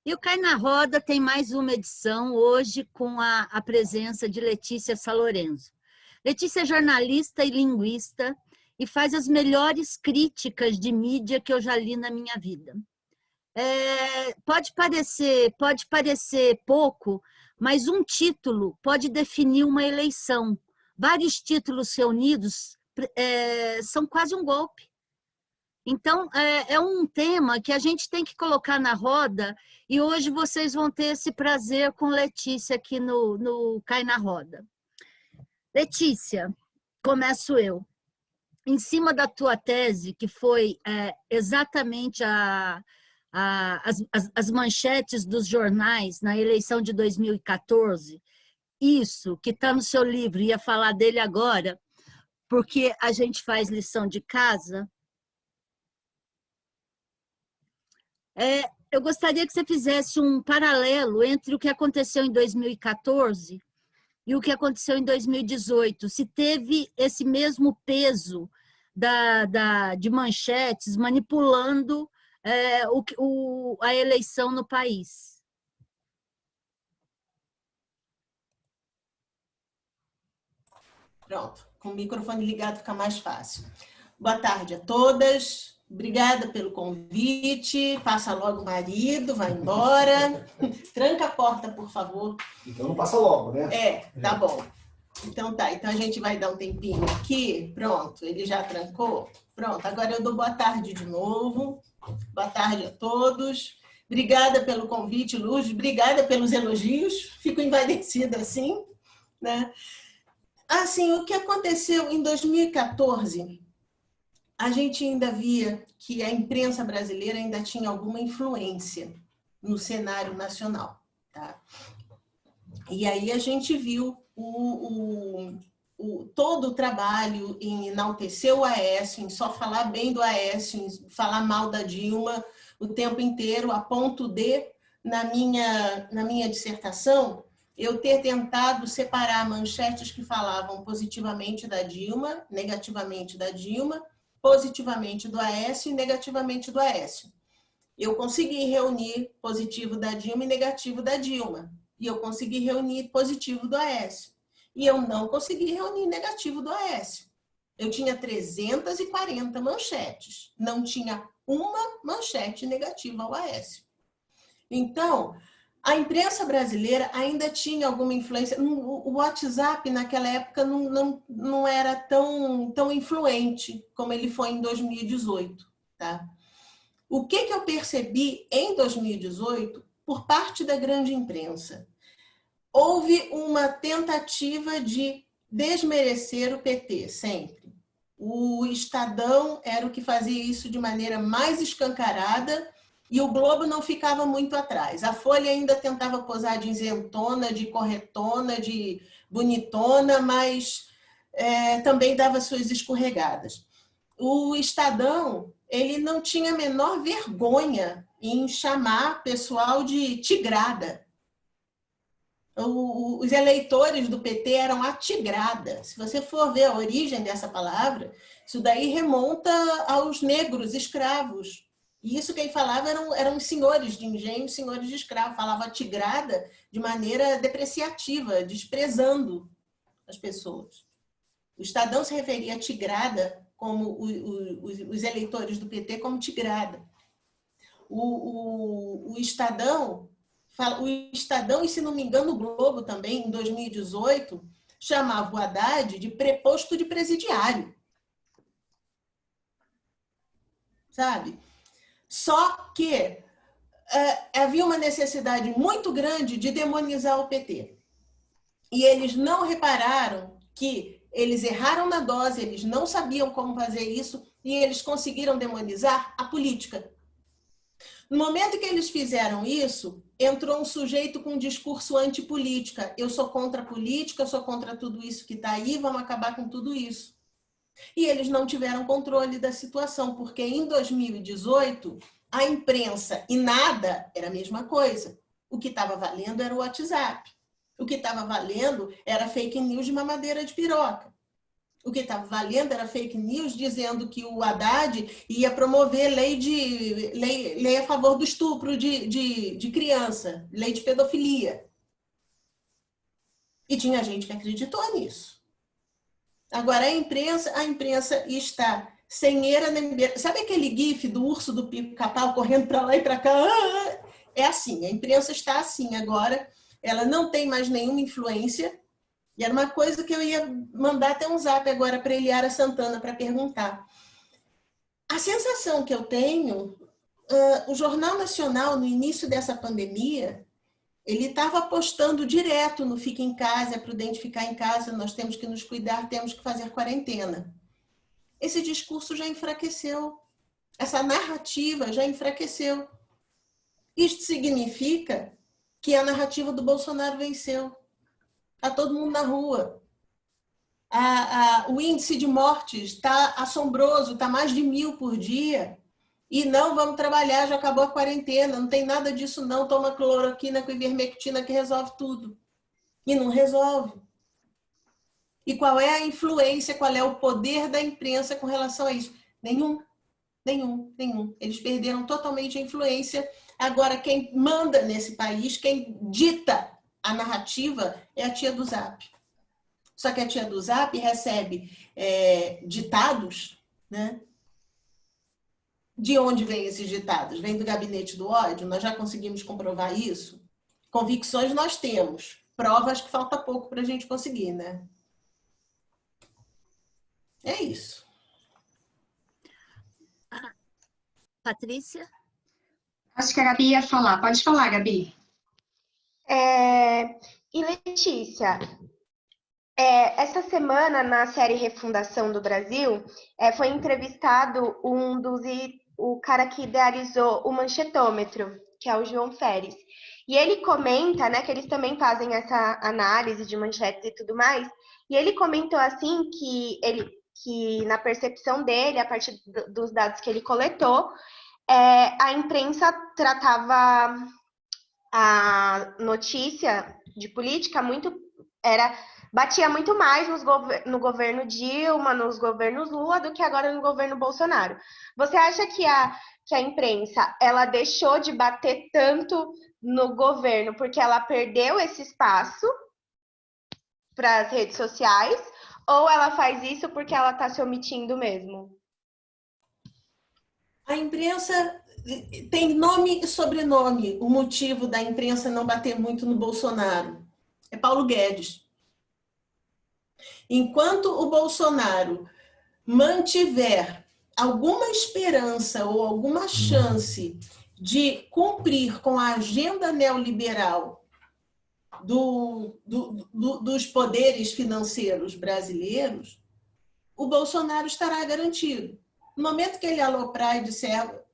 E o Cai na Roda tem mais uma edição, hoje com a presença de Letícia Salorenzo. Letícia é jornalista e linguista e faz as melhores críticas de mídia que eu já li na minha vida. Pode parecer pouco, mas um título pode definir uma eleição. Vários títulos reunidos são quase um golpe. Então, é um tema que a gente tem que colocar na roda e hoje vocês vão ter esse prazer com Letícia aqui no Cai na Roda. Letícia, começo eu. Em cima da tua tese, que foi exatamente as manchetes dos jornais na eleição de 2014, isso que está no seu livro, ia falar dele agora, porque a gente faz lição de casa. Eu gostaria que você fizesse um paralelo entre o que aconteceu em 2014 e o que aconteceu em 2018. Se teve esse mesmo peso de manchetes manipulando a eleição no país. Pronto, com o microfone ligado fica mais fácil. Boa tarde a todas. Obrigada pelo convite. Passa logo o marido, vai embora. Tranca a porta, por favor. Então não passa logo, né? Tá bom. Então tá, então a gente vai dar um tempinho aqui. Pronto, ele já trancou? Pronto, agora eu dou boa tarde de novo. Boa tarde a todos. Obrigada pelo convite, Lourdes. Obrigada pelos elogios. Fico envaidecida assim, né? Assim, o que aconteceu em 2014... a gente ainda via que a imprensa brasileira ainda tinha alguma influência no cenário nacional. Tá? E aí a gente viu todo o trabalho em enaltecer o Aécio, em só falar bem do Aécio, em falar mal da Dilma o tempo inteiro, a ponto de, na minha dissertação, eu ter tentado separar manchetes que falavam positivamente da Dilma, negativamente da Dilma, positivamente do Aécio e negativamente do Aécio. Eu consegui reunir positivo da Dilma e negativo da Dilma. E eu consegui reunir positivo do Aécio. E eu não consegui reunir negativo do Aécio. Eu tinha 340 manchetes. Não tinha uma manchete negativa ao Aécio. Então, a imprensa brasileira ainda tinha alguma influência. O WhatsApp, naquela época, não era tão influente como ele foi em 2018. Tá? O que eu percebi em 2018 por parte da grande imprensa? Houve uma tentativa de desmerecer o PT, sempre. O Estadão era o que fazia isso de maneira mais escancarada, e o Globo não ficava muito atrás. A Folha ainda tentava posar de isentona, de corretona, de bonitona, mas também dava suas escorregadas. O Estadão, ele não tinha a menor vergonha em chamar pessoal de tigrada. Os eleitores do PT eram a tigrada. Se você for ver a origem dessa palavra, isso daí remonta aos negros escravos. E isso quem falava eram os senhores de engenho, senhores de escravo. Falava tigrada de maneira depreciativa, desprezando as pessoas. O Estadão se referia a tigrada como os eleitores do PT como tigrada. O Estadão, e se não me engano o Globo também, em 2018, chamava o Haddad de preposto de presidiário. Sabe? Só que havia uma necessidade muito grande de demonizar o PT. E eles não repararam que eles erraram na dose, eles não sabiam como fazer isso, e eles conseguiram demonizar a política. No momento que eles fizeram isso, entrou um sujeito com um discurso antipolítica. Eu sou contra a política, eu sou contra tudo isso que está aí, vamos acabar com tudo isso. E eles não tiveram controle da situação, porque em 2018, a imprensa e nada era a mesma coisa. O que estava valendo era o WhatsApp. O que estava valendo era fake news de mamadeira de piroca. O que estava valendo era fake news dizendo que o Haddad ia promover lei a favor do estupro de criança, lei de pedofilia. E tinha gente que acreditou nisso. Agora, a imprensa está sem eira nem beira. Sabe aquele gif do urso do pica-pau correndo para lá e para cá? É assim, a imprensa está assim agora, ela não tem mais nenhuma influência. E era uma coisa que eu ia mandar até um zap agora para Eliara Santana para perguntar. A sensação que eu tenho, o Jornal Nacional, no início dessa pandemia, ele estava apostando direto no fica em casa, é prudente ficar em casa, nós temos que nos cuidar, temos que fazer quarentena. Esse discurso já enfraqueceu. Essa narrativa já enfraqueceu. Isto significa que a narrativa do Bolsonaro venceu. Está todo mundo na rua. O índice de mortes está assombroso, está mais de 1.000 por dia. E não vamos trabalhar, já acabou a quarentena, não tem nada disso não, toma cloroquina com ivermectina que resolve tudo. E não resolve. E qual é a influência, qual é o poder da imprensa com relação a isso? Nenhum. Eles perderam totalmente a influência. Agora, quem manda nesse país, quem dita a narrativa é a tia do Zap. Só que a tia do Zap recebe ditados, né? De onde vêm esses ditados? Vem do gabinete do ódio? Nós já conseguimos comprovar isso? Convicções nós temos. Provas que falta pouco para a gente conseguir, né? É isso. Patrícia? Acho que a Gabi ia falar. Pode falar, Gabi. E Letícia, essa semana na série Refundação do Brasil, foi entrevistado o cara que idealizou o manchetômetro, que é o João Feres. E ele comenta, né, que eles também fazem essa análise de manchetes e tudo mais, e ele comentou assim que na percepção dele, a partir dos dados que ele coletou, a imprensa tratava a notícia de política batia muito mais no governo Dilma, nos governos Lula, do que agora no governo Bolsonaro. Você acha que a imprensa ela deixou de bater tanto no governo porque ela perdeu esse espaço para as redes sociais, ou ela faz isso porque ela está se omitindo mesmo? A imprensa tem nome e sobrenome. O motivo da imprensa não bater muito no Bolsonaro é Paulo Guedes. Enquanto o Bolsonaro mantiver alguma esperança ou alguma chance de cumprir com a agenda neoliberal dos poderes financeiros brasileiros, o Bolsonaro estará garantido. No momento que ele aloprar e disser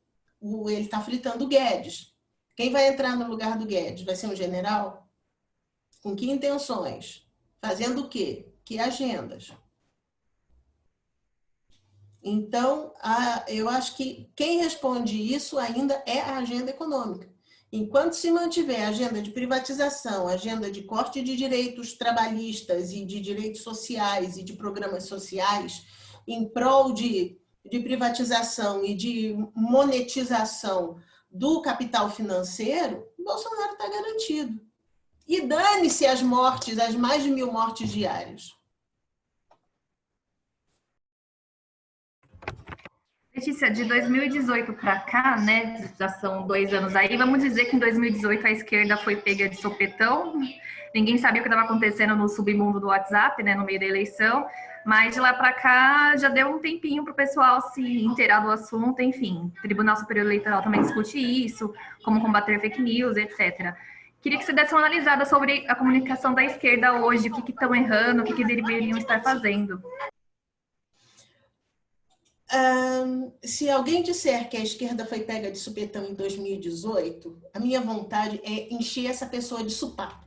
ele está fritando o Guedes, quem vai entrar no lugar do Guedes? Vai ser um general? Com que intenções? Fazendo o quê? Que agendas? Então, eu acho que quem responde isso ainda é a agenda econômica. Enquanto se mantiver a agenda de privatização, a agenda de corte de direitos trabalhistas e de direitos sociais e de programas sociais em prol de privatização e de monetização do capital financeiro, o Bolsonaro está garantido. E dane-se as mortes, as mais de 1.000 mortes diárias. Letícia, de 2018 para cá, né, já são 2 anos aí, vamos dizer que em 2018 a esquerda foi pega de sopetão, ninguém sabia o que estava acontecendo no submundo do WhatsApp, né, no meio da eleição, mas de lá para cá já deu um tempinho para o pessoal se inteirar do assunto, enfim, o Tribunal Superior Eleitoral também discute isso, como combater fake news, etc. Queria que você desse uma analisada sobre a comunicação da esquerda hoje, o que estão errando, o que deveriam estar fazendo. Se alguém disser que a esquerda foi pega de supetão em 2018, a minha vontade é encher essa pessoa de supapo.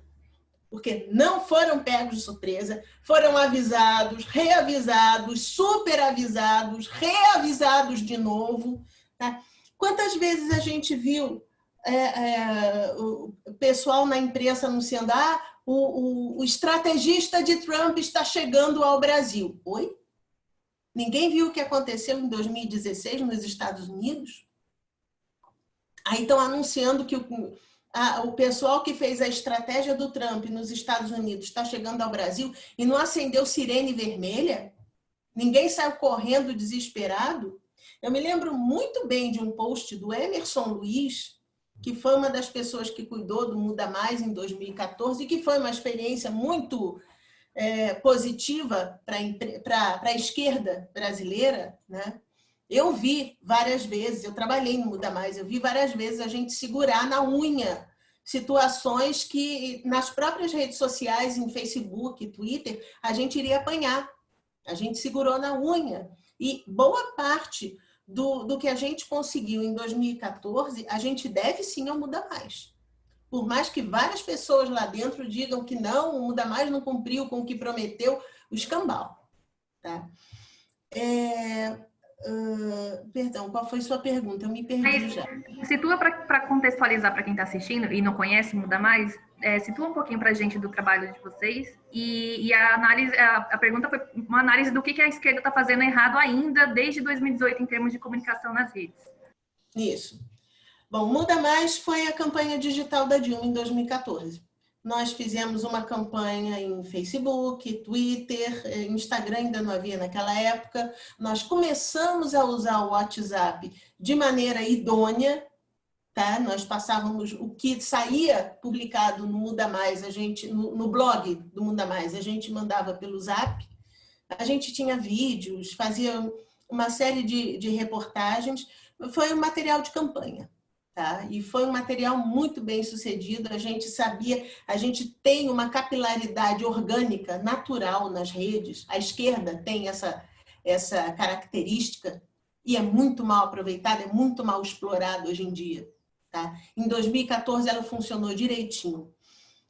Porque não foram pegos de surpresa, foram avisados, reavisados, superavisados, reavisados de novo. Tá? Quantas vezes a gente viu o pessoal na imprensa anunciando o estrategista de Trump está chegando ao Brasil? Oi? Ninguém viu o que aconteceu em 2016 nos Estados Unidos? Aí estão anunciando que o pessoal que fez a estratégia do Trump nos Estados Unidos está chegando ao Brasil e não acendeu sirene vermelha? Ninguém saiu correndo desesperado? Eu me lembro muito bem de um post do Emerson Luiz, que foi uma das pessoas que cuidou do Muda Mais em 2014, e que foi uma experiência muito positiva para a esquerda brasileira, né? Eu vi várias vezes, eu trabalhei no Muda Mais, eu vi várias vezes a gente segurar na unha situações que nas próprias redes sociais, em Facebook, Twitter, a gente iria apanhar. A gente segurou na unha. E boa parte do que a gente conseguiu em 2014, a gente deve sim ao Muda Mais. Por mais que várias pessoas lá dentro digam que não, o Muda Mais não cumpriu com o que prometeu, o escambau. Tá? Perdão, qual foi sua pergunta? Eu me perdi já. Situa para contextualizar para quem está assistindo e não conhece Muda Mais, situa um pouquinho para a gente do trabalho de vocês e a análise, a pergunta foi uma análise do que a esquerda está fazendo errado ainda desde 2018 em termos de comunicação nas redes. Isso. Bom, Muda Mais foi a campanha digital da Dilma em 2014. Nós fizemos uma campanha em Facebook, Twitter, Instagram ainda não havia naquela época. Nós começamos a usar o WhatsApp de maneira idônea, tá? Nós passávamos o que saía publicado no Muda Mais, no blog do Muda Mais, a gente mandava pelo Zap. A gente tinha vídeos, fazia uma série de reportagens. Foi um material de campanha. Tá? E foi um material muito bem sucedido, a gente sabia, a gente tem uma capilaridade orgânica, natural nas redes, a esquerda tem essa característica e é muito mal aproveitada, é muito mal explorada hoje em dia. Tá? Em 2014 ela funcionou direitinho.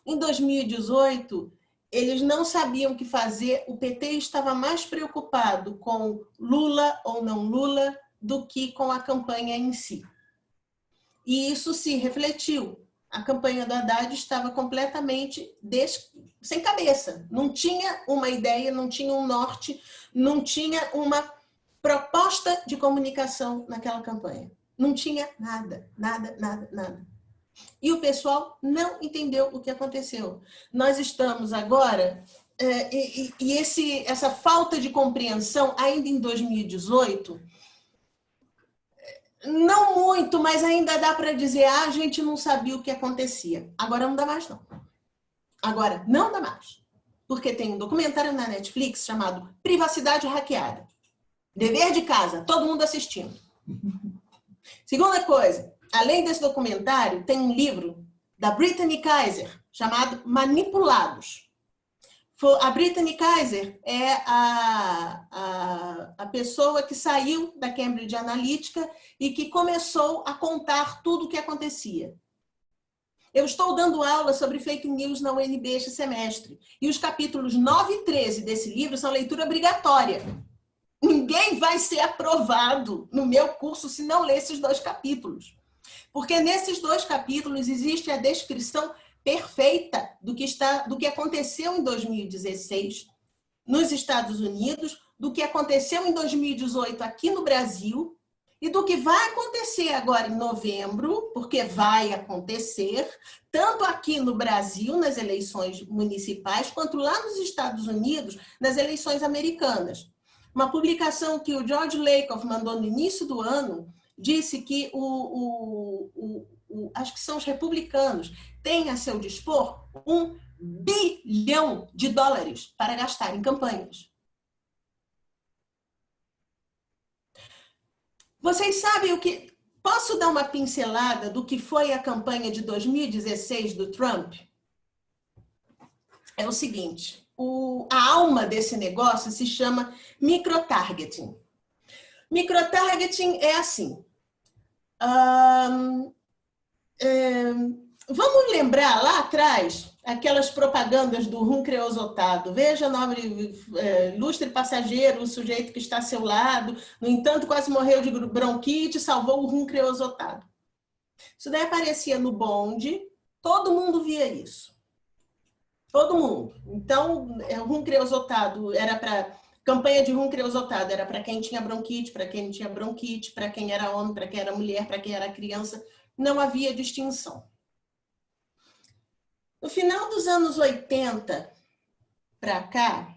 Em 2018, eles não sabiam o que fazer, o PT estava mais preocupado com Lula ou não Lula do que com a campanha em si. E isso se refletiu. A campanha do Haddad estava completamente sem cabeça. Não tinha uma ideia, não tinha um norte, não tinha uma proposta de comunicação naquela campanha. Não tinha nada, nada, nada, nada. E o pessoal não entendeu o que aconteceu. Nós estamos agora... essa falta de compreensão, ainda em 2018... Não muito, mas ainda dá para dizer, a gente não sabia o que acontecia. Agora não dá mais, não. Agora não dá mais. Porque tem um documentário na Netflix chamado Privacidade Hackeada. Dever de casa, todo mundo assistindo. Segunda coisa, além desse documentário, tem um livro da Brittany Kaiser chamado Manipulados. A Brittany Kaiser é a pessoa que saiu da Cambridge Analytica e que começou a contar tudo o que acontecia. Eu estou dando aula sobre fake news na UNB este semestre. E os capítulos 9 e 13 desse livro são leitura obrigatória. Ninguém vai ser aprovado no meu curso se não ler esses 2 capítulos. Porque nesses 2 capítulos existe a descrição perfeita do que aconteceu em 2016 nos Estados Unidos, do que aconteceu em 2018 aqui no Brasil e do que vai acontecer agora em novembro, porque vai acontecer, tanto aqui no Brasil, nas eleições municipais, quanto lá nos Estados Unidos, nas eleições americanas. Uma publicação que o George Lakoff mandou no início do ano disse que acho que são os republicanos, têm a seu dispor $1 bilhão para gastar em campanhas. Vocês sabem o que... Posso dar uma pincelada do que foi a campanha de 2016 do Trump? É o seguinte, a alma desse negócio se chama microtargeting. Microtargeting é assim... vamos lembrar lá atrás aquelas propagandas do rum creosotado. Veja, nobre ilustre passageiro, o sujeito que está a seu lado, no entanto, quase morreu de bronquite, salvou o rum creosotado. Isso daí aparecia no bonde, todo mundo via isso. Todo mundo. Então, o rum creosotado era para Campanha de rum creosotado era para quem tinha bronquite, para quem não tinha bronquite, para quem era homem, para quem era mulher, para quem era criança. Não havia distinção. No final dos anos 80 para cá,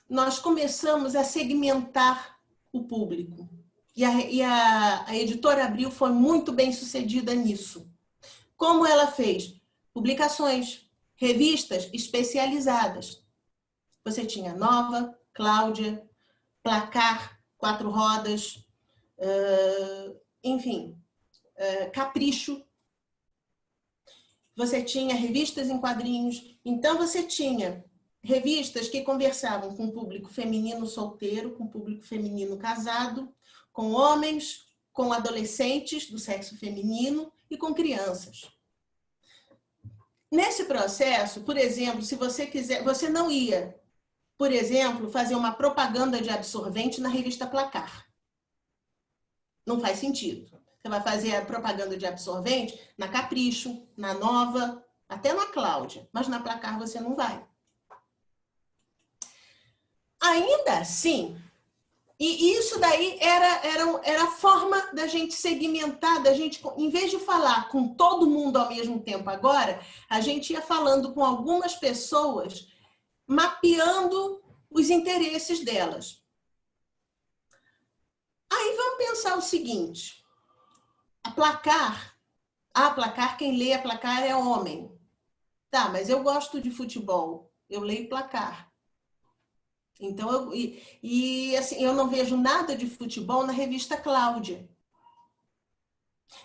nós começamos a segmentar o público. E a Editora Abril foi muito bem sucedida nisso. Como ela fez? Publicações, revistas especializadas. Você tinha Nova, Cláudia, Placar, Quatro Rodas, enfim, Capricho. Você tinha revistas em quadrinhos. Então, você tinha revistas que conversavam com o público feminino solteiro, com o público feminino casado, com homens, com adolescentes do sexo feminino e com crianças. Nesse processo, por exemplo, se você quiser, você não ia, por exemplo, fazer uma propaganda de absorvente na revista Placar. Não faz sentido. Você vai fazer a propaganda de absorvente na Capricho, na Nova, até na Cláudia, mas na Placar você não vai. Ainda assim, e isso daí era a forma da gente segmentar, da gente, em vez de falar com todo mundo ao mesmo tempo agora, a gente ia falando com algumas pessoas, mapeando os interesses delas. Aí vamos pensar o seguinte, a Placar, quem lê a Placar é homem. Tá, mas eu gosto de futebol, eu leio Placar. Então, assim, eu não vejo nada de futebol na revista Cláudia.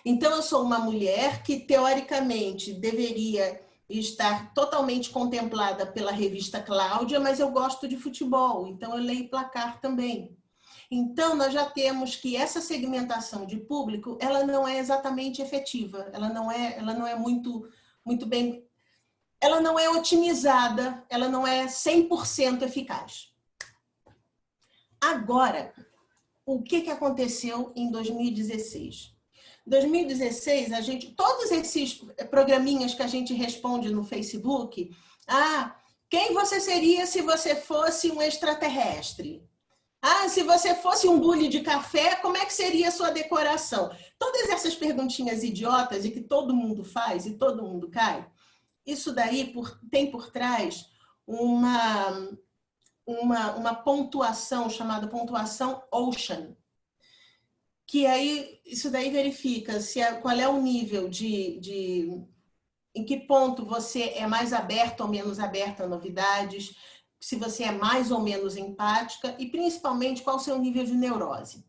Então, eu sou uma mulher que, teoricamente, deveria estar totalmente contemplada pela revista Cláudia, mas eu gosto de futebol, então eu leio Placar também. Então, nós já temos que essa segmentação de público, ela não é exatamente efetiva, ela não é muito bem, ela não é otimizada, ela não é 100% eficaz. Agora, o que aconteceu em 2016? Em 2016, todos esses programinhas que a gente responde no Facebook, quem você seria se você fosse um extraterrestre? Se você fosse um bule de café, como é que seria a sua decoração? Todas essas perguntinhas idiotas e que todo mundo faz e todo mundo cai, isso daí tem por trás uma pontuação chamada pontuação Ocean, que aí isso daí verifica qual é o nível em que ponto você é mais aberto ou menos aberta a novidades, se você é mais ou menos empática e principalmente qual o seu nível de neurose.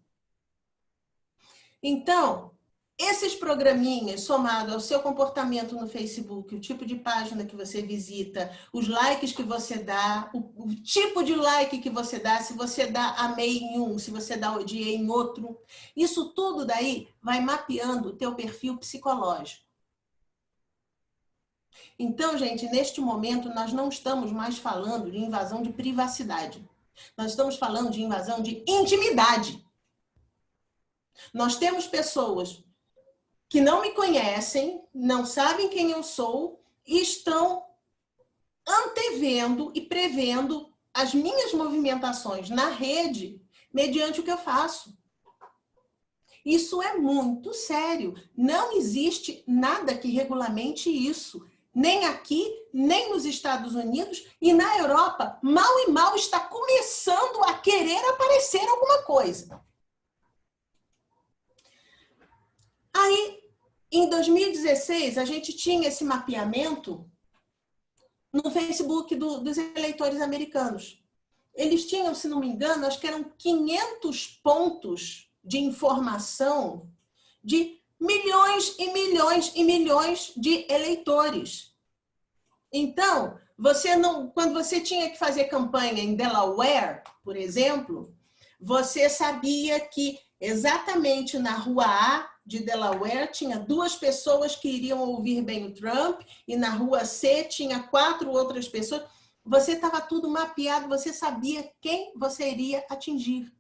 Então, esses programinhas, somado ao seu comportamento no Facebook, o tipo de página que você visita, os likes que você dá, o tipo de like que você dá, se você dá amei em um, se você dá odiei em outro, isso tudo daí vai mapeando o teu perfil psicológico. Então, gente, neste momento, nós não estamos mais falando de invasão de privacidade. Nós estamos falando de invasão de intimidade. Nós temos pessoas que não me conhecem, não sabem quem eu sou e estão antevendo e prevendo as minhas movimentações na rede mediante o que eu faço. Isso é muito sério. Não existe nada que regulamente isso. Nem aqui, nem nos Estados Unidos e na Europa, mal e mal está começando a querer aparecer alguma coisa. Aí, em 2016, a gente tinha esse mapeamento no Facebook dos eleitores americanos. Eles tinham, se não me engano, acho que eram 500 pontos de informação de milhões e milhões e milhões de eleitores. Então, quando você tinha que fazer campanha em Delaware, por exemplo, você sabia que exatamente na rua A de Delaware tinha 2 pessoas que iriam ouvir bem o Trump e na rua C tinha 4 outras pessoas. Você estava tudo mapeado, você sabia quem você iria atingir.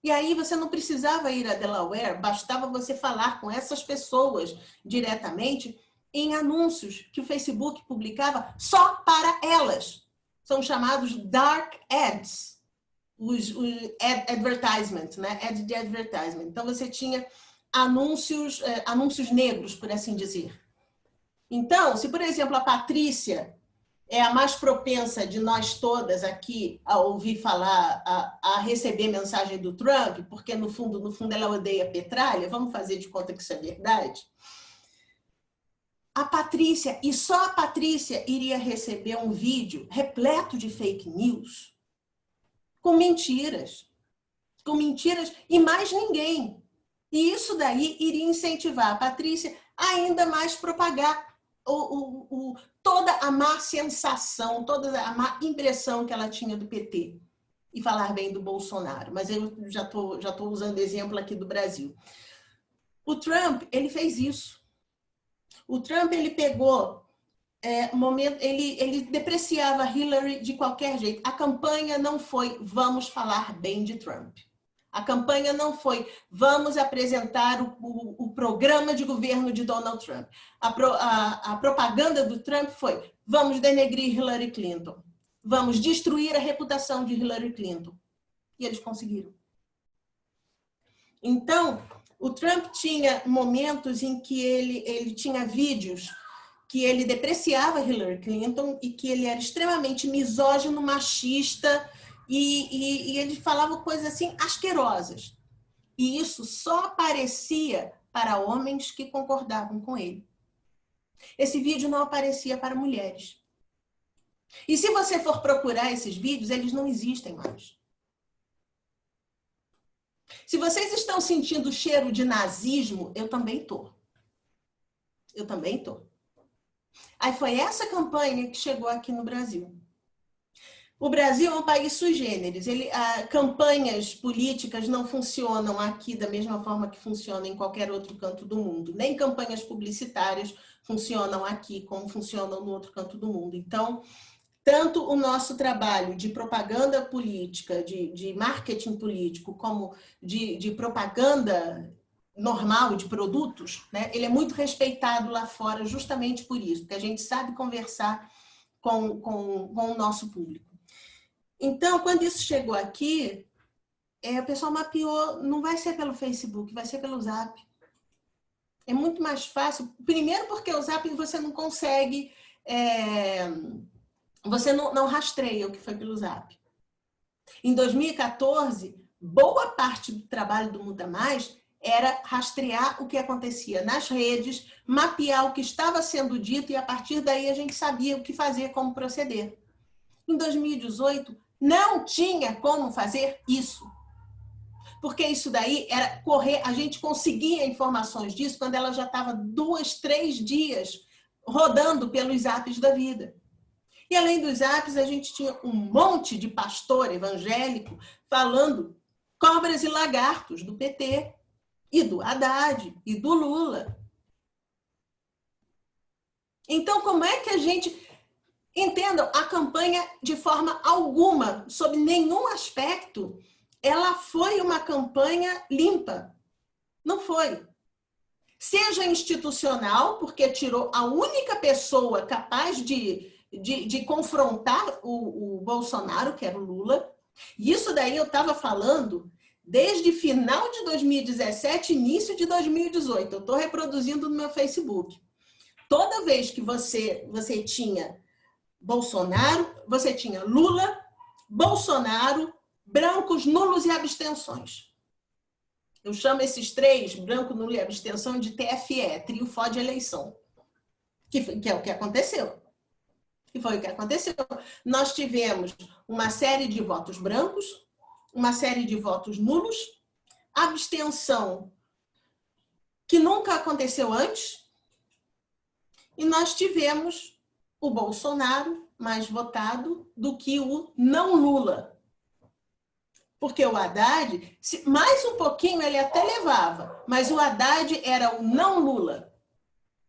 E aí você não precisava ir a Delaware, bastava você falar com essas pessoas diretamente em anúncios que o Facebook publicava só para elas. São chamados dark ads. advertisement, né? Ad de advertisement. Então, você tinha anúncios negros, por assim dizer. Então, se, por exemplo, a Patrícia é a mais propensa de nós todas aqui a ouvir falar, a receber mensagem do Trump, porque no fundo ela odeia petralha, vamos fazer de conta que isso é verdade. A Patrícia, e só a Patrícia iria receber um vídeo repleto de fake news, com mentiras e mais ninguém. E isso daí iria incentivar a Patrícia a ainda mais propagar toda a má sensação, toda a má impressão que ela tinha do PT e falar bem do Bolsonaro. Mas eu já tô usando exemplo aqui do Brasil. O Trump, ele fez isso. O Trump, ele pegou ele depreciava Hillary de qualquer jeito. A campanha não foi vamos falar bem de Trump. A campanha não foi vamos apresentar o programa de governo de Donald Trump. A propaganda do Trump foi vamos denegrir Hillary Clinton. Vamos destruir a reputação de Hillary Clinton. E eles conseguiram. Então, o Trump tinha momentos em que ele tinha vídeos que ele depreciava Hillary Clinton e que ele era extremamente misógino, machista e ele falava coisas assim asquerosas. E isso só aparecia para homens que concordavam com ele. Esse vídeo não aparecia para mulheres. E se você for procurar esses vídeos, eles não existem mais. Se vocês estão sentindo o cheiro de nazismo, eu também tô. Eu também tô. Aí foi essa campanha que chegou aqui no Brasil. O Brasil é um país sui generis. Campanhas políticas não funcionam aqui da mesma forma que funcionam em qualquer outro canto do mundo. Nem campanhas publicitárias funcionam aqui como funcionam no outro canto do mundo. Então, tanto o nosso trabalho de propaganda política, de marketing político, como de propaganda normal de produtos, né? Ele é muito respeitado lá fora justamente por isso, porque a gente sabe conversar com o nosso público. Então, quando isso chegou aqui, o pessoal mapeou, não vai ser pelo Facebook, vai ser pelo Zap. É muito mais fácil. Primeiro porque o Zap você não consegue, você não rastreia o que foi pelo Zap. Em 2014, boa parte do trabalho do Muda Mais era rastrear o que acontecia nas redes, mapear o que estava sendo dito e a partir daí a gente sabia o que fazer, como proceder. Em 2018, não tinha como fazer isso. Porque isso daí era correr, a gente conseguia informações disso quando ela já estava 2, 3 dias rodando pelos zaps da vida. E além dos zaps, a gente tinha um monte de pastor evangélico falando cobras e lagartos do PT, e do Haddad, e do Lula. Então, como é que a gente... Entendam, a campanha, de forma alguma, sob nenhum aspecto, ela foi uma campanha limpa. Não foi. Seja institucional, porque tirou a única pessoa capaz de confrontar o Bolsonaro, que era o Lula. E isso daí eu estava falando desde final de 2017, início de 2018. Eu estou reproduzindo no meu Facebook. Toda vez que você tinha Bolsonaro, você tinha Lula, Bolsonaro, brancos, nulos e abstenções. Eu chamo esses três, branco, nulo e abstenção, de TFE, trio fode eleição. Que é o que aconteceu. Que foi o que aconteceu. Nós tivemos uma série de votos brancos, uma série de votos nulos, abstenção que nunca aconteceu antes, e nós tivemos o Bolsonaro mais votado do que o não Lula. Porque o Haddad, mais um pouquinho ele até levava, mas o Haddad era o não Lula.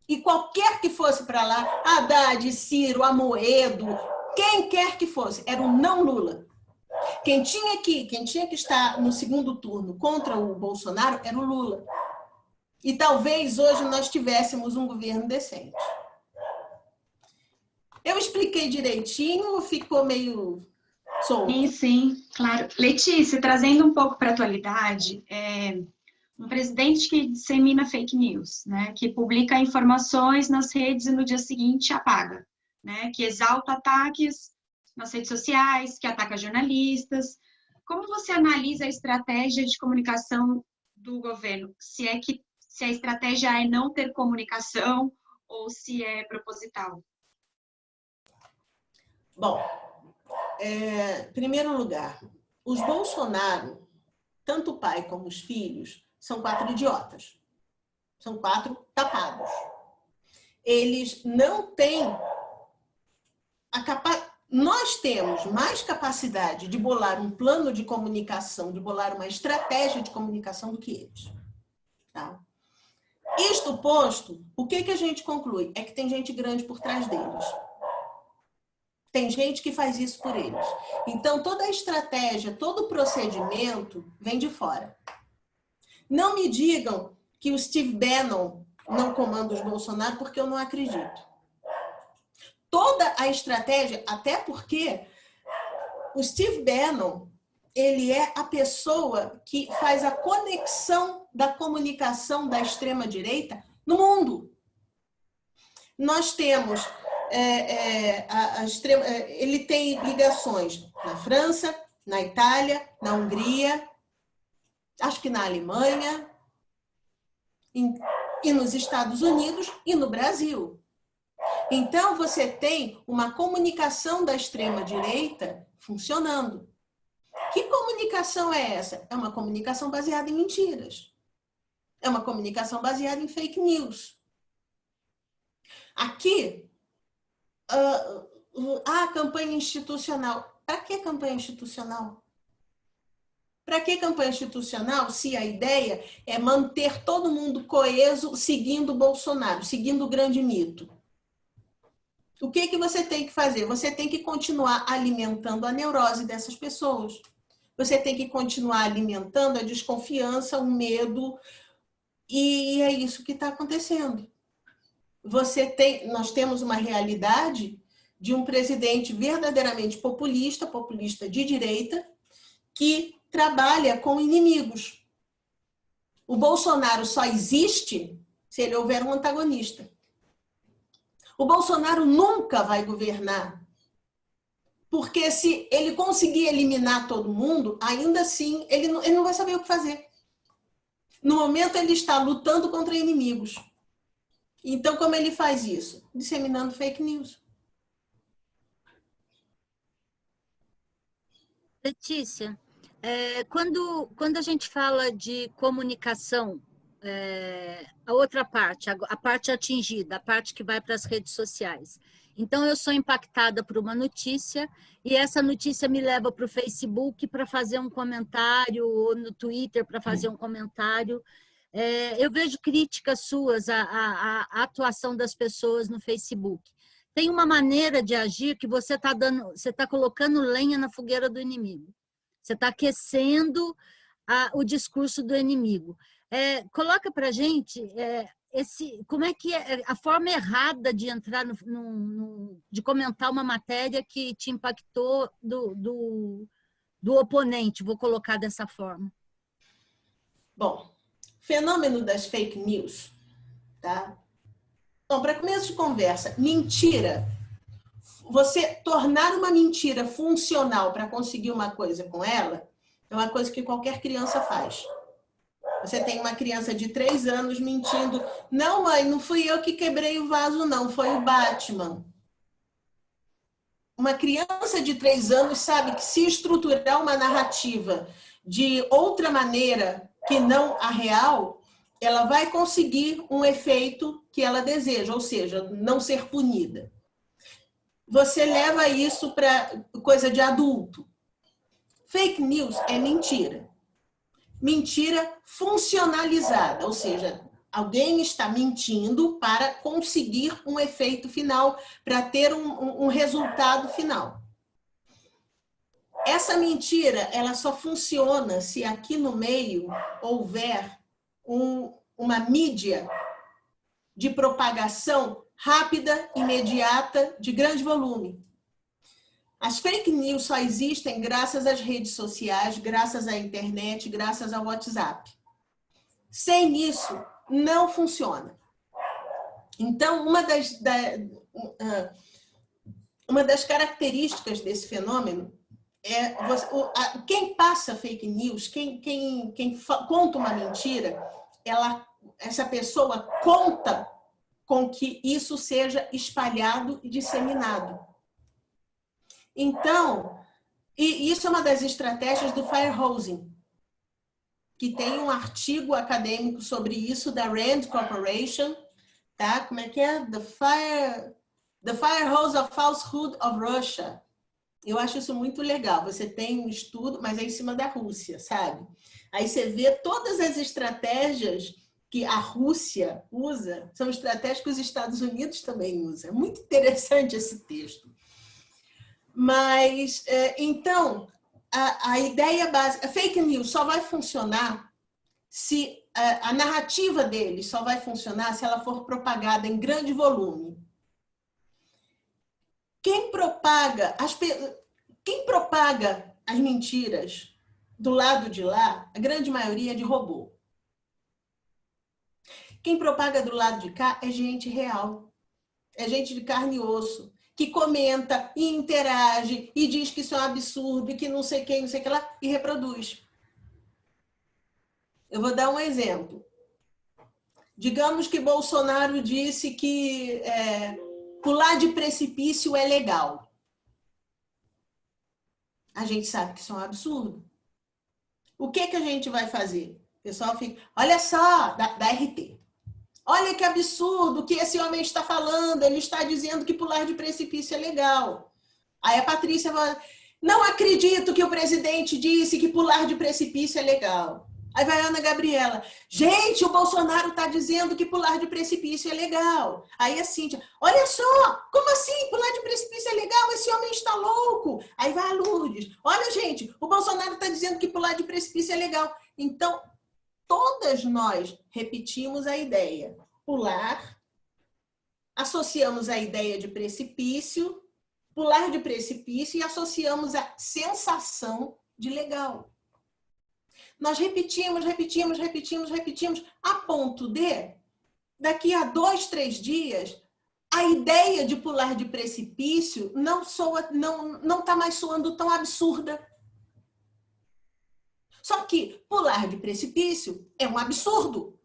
E qualquer que fosse para lá, Haddad, Ciro, Amoedo, quem quer que fosse, era o não Lula. Quem tinha que estar no segundo turno contra o Bolsonaro era o Lula. E talvez hoje nós tivéssemos um governo decente. Eu expliquei direitinho ou ficou meio Sou. Sim, claro. Letícia, trazendo um pouco para a atualidade, um presidente que dissemina fake news, né, que publica informações nas redes e no dia seguinte apaga, né, que exalta ataques nas redes sociais, que ataca jornalistas. Como você analisa a estratégia de comunicação do governo? Se a estratégia é não ter comunicação ou se é proposital? Bom, em primeiro lugar, os Bolsonaro, tanto o pai como os filhos, são 4 idiotas. São 4 tapados. Eles não têm a capacidade. Nós temos mais capacidade de bolar um plano de comunicação, de bolar uma estratégia de comunicação do que eles. Tá? Isto posto, o que a gente conclui? É que tem gente grande por trás deles. Tem gente que faz isso por eles. Então, toda a estratégia, todo o procedimento vem de fora. Não me digam que o Steve Bannon não comanda os Bolsonaro, porque eu não acredito. Toda a estratégia, até porque o Steve Bannon, ele é a pessoa que faz a conexão da comunicação da extrema-direita no mundo. Nós temos... ele tem ligações na França, na Itália, na Hungria, acho que na Alemanha, e nos Estados Unidos e no Brasil. Então, você tem uma comunicação da extrema-direita funcionando. Que comunicação é essa? É uma comunicação baseada em mentiras. É uma comunicação baseada em fake news. Aqui, a campanha institucional. Para que campanha institucional? Para que campanha institucional se a ideia é manter todo mundo coeso seguindo o Bolsonaro, seguindo o grande mito? O que você tem que fazer? Você tem que continuar alimentando a neurose dessas pessoas. Você tem que continuar alimentando a desconfiança, o medo, e é isso que está acontecendo. Nós temos uma realidade de um presidente verdadeiramente populista, populista de direita, que trabalha com inimigos. O Bolsonaro só existe se ele houver um antagonista. O Bolsonaro nunca vai governar, porque se ele conseguir eliminar todo mundo, ainda assim ele não vai saber o que fazer. No momento ele está lutando contra inimigos. Então, como ele faz isso? Disseminando fake news. Letícia, quando a gente fala de comunicação, a outra parte, a parte atingida, a parte que vai para as redes sociais. Então, eu sou impactada por uma notícia e essa notícia me leva para o Facebook para fazer um comentário, ou no Twitter para fazer um comentário. Eu vejo críticas suas à atuação das pessoas no Facebook. Tem uma maneira de agir que você está colocando lenha na fogueira do inimigo. Você está aquecendo o discurso do inimigo. Coloca para a gente como é que é a forma errada de entrar de comentar uma matéria que te impactou do oponente, vou colocar dessa forma. Bom, fenômeno das fake news, tá? Bom, para começo de conversa, mentira. Você tornar uma mentira funcional para conseguir uma coisa com ela é uma coisa que qualquer criança faz. Você tem uma criança de 3 anos mentindo. Não, mãe, não fui eu que quebrei o vaso, não. Foi o Batman. Uma criança de 3 anos sabe que se estruturar uma narrativa de outra maneira que não a real, ela vai conseguir um efeito que ela deseja, ou seja, não ser punida. Você leva isso para coisa de adulto. Fake news é mentira. Mentira funcionalizada, ou seja, alguém está mentindo para conseguir um efeito final, para ter um resultado final. Essa mentira, ela só funciona se aqui no meio houver uma mídia de propagação rápida, imediata, de grande volume. As fake news só existem graças às redes sociais, graças à internet, graças ao WhatsApp. Sem isso, não funciona. Então, uma das características desse fenômeno é quem passa fake news, quem conta uma mentira, essa pessoa conta com que isso seja espalhado e disseminado. Então, e isso é uma das estratégias do firehosing, que tem um artigo acadêmico sobre isso da Rand Corporation, tá? Como é que é? The Firehose of Falsehood of Russia. Eu acho isso muito legal. Você tem um estudo, mas é em cima da Rússia, sabe? Aí você vê todas as estratégias que a Rússia usa, são estratégias que os Estados Unidos também usam. É muito interessante esse texto. Mas, então, a ideia básica, a fake news só vai funcionar se a narrativa deles só vai funcionar se ela for propagada em grande volume. Quem propaga as mentiras do lado de lá, a grande maioria é de robô. Quem propaga do lado de cá é gente real, é gente de carne e osso, que comenta e interage e diz que isso é um absurdo e que não sei quem, não sei o que lá, e reproduz. Eu vou dar um exemplo. Digamos que Bolsonaro disse que pular de precipício é legal. A gente sabe que isso é um absurdo. O que a gente vai fazer? O pessoal fica, olha só, da RT. Olha que absurdo que esse homem está falando, ele está dizendo que pular de precipício é legal. Aí a Patrícia fala, não acredito que o presidente disse que pular de precipício é legal. Aí vai a Ana Gabriela, gente, o Bolsonaro está dizendo que pular de precipício é legal. Aí a Cíntia, olha só, como assim pular de precipício é legal? Esse homem está louco. Aí vai a Lourdes, olha gente, o Bolsonaro está dizendo que pular de precipício é legal. Então, todas nós repetimos a ideia. Pular, associamos a ideia de precipício, pular de precipício e associamos a sensação de legal. Nós repetimos, a ponto de, daqui a 2, 3 dias, a ideia de pular de precipício não está mais soando tão absurda. Só que pular de precipício é um absurdo.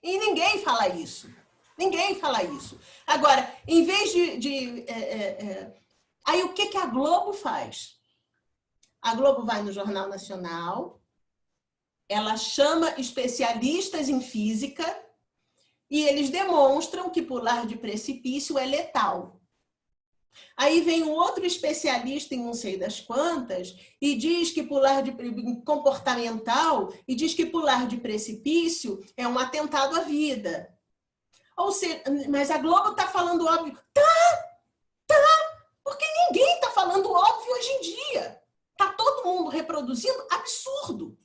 E ninguém fala isso. Ninguém fala isso. Agora, em vez aí o que a Globo faz? A Globo vai no Jornal Nacional, ela chama especialistas em física e eles demonstram que pular de precipício é letal. Aí vem um outro especialista em não sei das quantas e diz que pular de comportamental e diz que pular de precipício é um atentado à vida. Ou seja, mas a Globo está falando óbvio. Tá, porque ninguém está falando óbvio hoje em dia. Está todo mundo reproduzindo absurdo.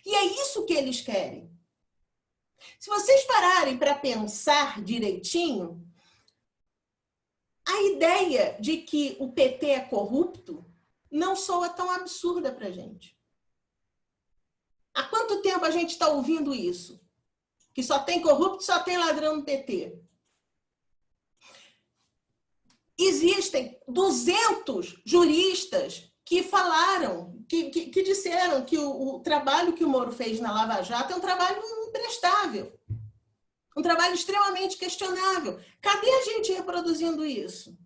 E é isso que eles querem. Se vocês pararem para pensar direitinho, a ideia de que o PT é corrupto não soa tão absurda para a gente. Há quanto tempo a gente está ouvindo isso? Que só tem corrupto, só tem ladrão no PT. Existem 200 juristas que falaram, que disseram que o trabalho que o Moro fez na Lava Jato é um trabalho imprestável. Um trabalho extremamente questionável. Cadê a gente reproduzindo isso?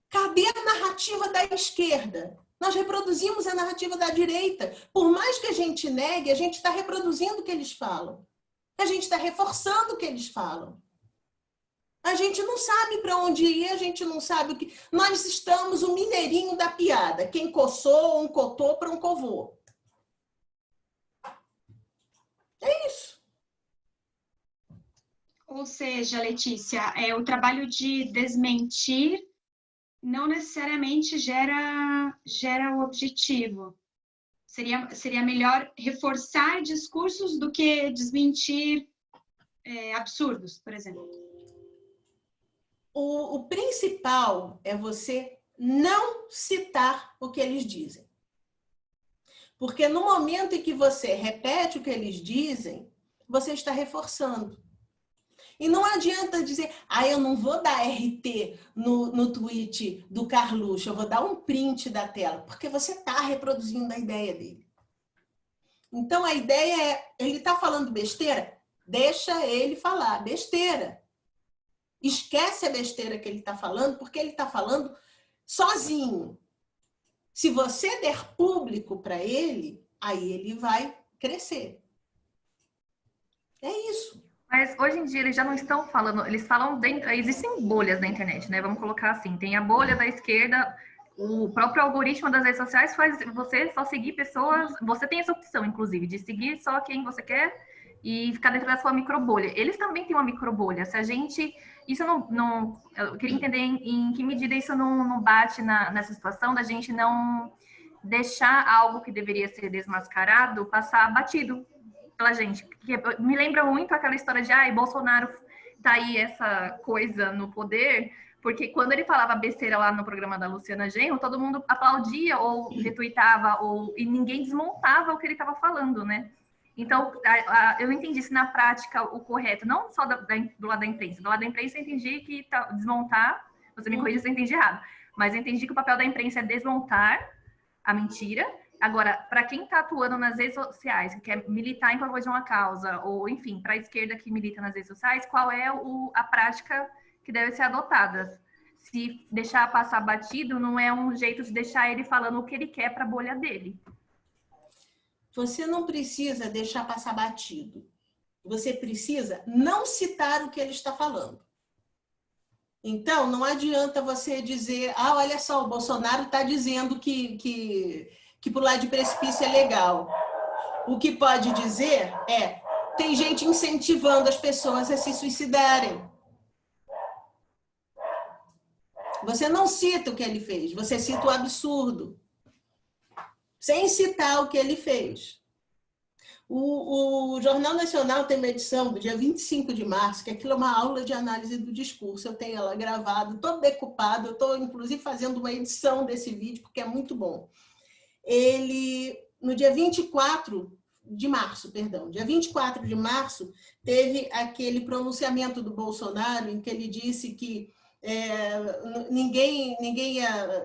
Cadê a narrativa da esquerda? Nós reproduzimos a narrativa da direita. Por mais que a gente negue, a gente está reproduzindo o que eles falam. A gente está reforçando o que eles falam. A gente não sabe para onde ir, a gente não sabe o que... Nós estamos o mineirinho da piada. Quem coçou, um cotô para um covô. É isso. Ou seja, Letícia, o trabalho de desmentir não necessariamente gera o objetivo. Seria melhor reforçar discursos do que desmentir absurdos, por exemplo. o principal é você não citar o que eles dizem. Porque no momento em que você repete o que eles dizem, você está reforçando. E não adianta dizer, eu não vou dar RT no tweet do Carluxo, eu vou dar um print da tela, porque você está reproduzindo a ideia dele. Então, a ideia é, ele está falando besteira? Deixa ele falar besteira. Esquece a besteira que ele está falando, porque ele está falando sozinho. Se você der público para ele, aí ele vai crescer. É isso. Mas hoje em dia eles já não estão falando, eles falam dentro, existem bolhas na internet, né? Vamos colocar assim, tem a bolha da esquerda, o próprio algoritmo das redes sociais faz você só seguir pessoas, você tem essa opção, inclusive, de seguir só quem você quer e ficar dentro da sua microbolha. Eles também têm uma microbolha. Se a gente, isso não eu queria entender em que medida isso não bate nessa situação da gente não deixar algo que deveria ser desmascarado passar batido pela gente. Porque me lembra muito aquela história de Bolsonaro tá aí essa coisa no poder, porque quando ele falava besteira lá no programa da Luciana Genro, todo mundo aplaudia ou retuitava, e ninguém desmontava o que ele estava falando, né? Então, eu entendi se na prática o correto, não só do lado da imprensa. Do lado da imprensa eu entendi que desmontar, você me corrija se eu entendi errado, mas eu entendi que o papel da imprensa é desmontar a mentira. Agora, para quem está atuando nas redes sociais, que quer militar em favor de uma causa, ou enfim, para a esquerda que milita nas redes sociais, qual é a prática que deve ser adotada? Se deixar passar batido, não é um jeito de deixar ele falando o que ele quer para a bolha dele. Você não precisa deixar passar batido. Você precisa não citar o que ele está falando. Então, não adianta você dizer, olha só, o Bolsonaro está dizendo que pular de precipício é legal. O que pode dizer é, tem gente incentivando as pessoas a se suicidarem. Você não cita o que ele fez, você cita o absurdo. Sem citar o que ele fez. O Jornal Nacional tem uma edição do dia 25 de março, que aquilo é uma aula de análise do discurso. Eu tenho ela gravada, todo decupado. Eu estou, inclusive, fazendo uma edição desse vídeo, porque é muito bom. Ele, no dia 24 de março, teve aquele pronunciamento do Bolsonaro em que ele disse que ninguém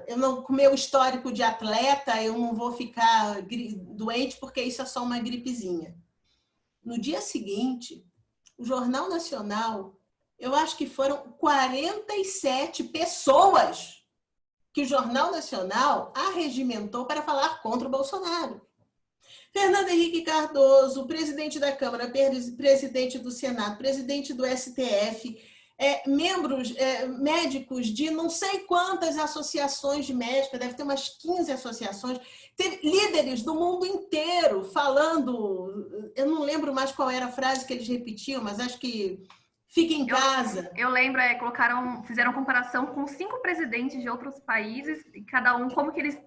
eu não, com meu histórico de atleta, eu não vou ficar doente porque isso é só uma gripezinha. No dia seguinte, o Jornal Nacional, eu acho que foram 47 pessoas que o Jornal Nacional arregimentou para falar contra o Bolsonaro. Fernando Henrique Cardoso, presidente da Câmara, presidente do Senado, presidente do STF, membros médicos de não sei quantas associações de médicos, deve ter umas 15 associações, teve líderes do mundo inteiro falando, eu não lembro mais qual era a frase que eles repetiam, mas acho que fique em casa. Eu lembro, fizeram comparação com 5 presidentes de outros países, e cada um, como que eles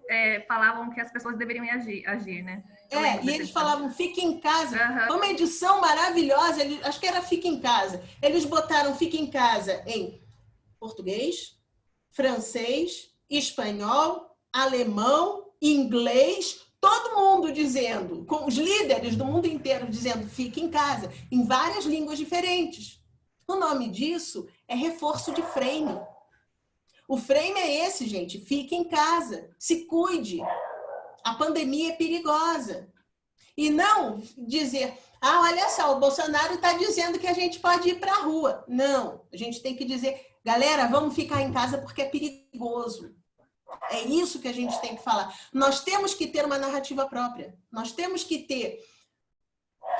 falavam que as pessoas deveriam agir, né? E eles falavam, fique em casa. Foi uma edição maravilhosa, acho que era fique em casa. Eles botaram fique em casa em português, francês, espanhol, alemão, inglês, todo mundo dizendo, com os líderes do mundo inteiro dizendo fique em casa, em várias línguas diferentes. O nome disso é reforço de frame. O frame é esse, gente, fique em casa, se cuide. A pandemia é perigosa. E não dizer, olha só, o Bolsonaro está dizendo que a gente pode ir para a rua. Não, a gente tem que dizer, galera, vamos ficar em casa porque é perigoso. É isso que a gente tem que falar. Nós temos que ter uma narrativa própria. Nós temos que ter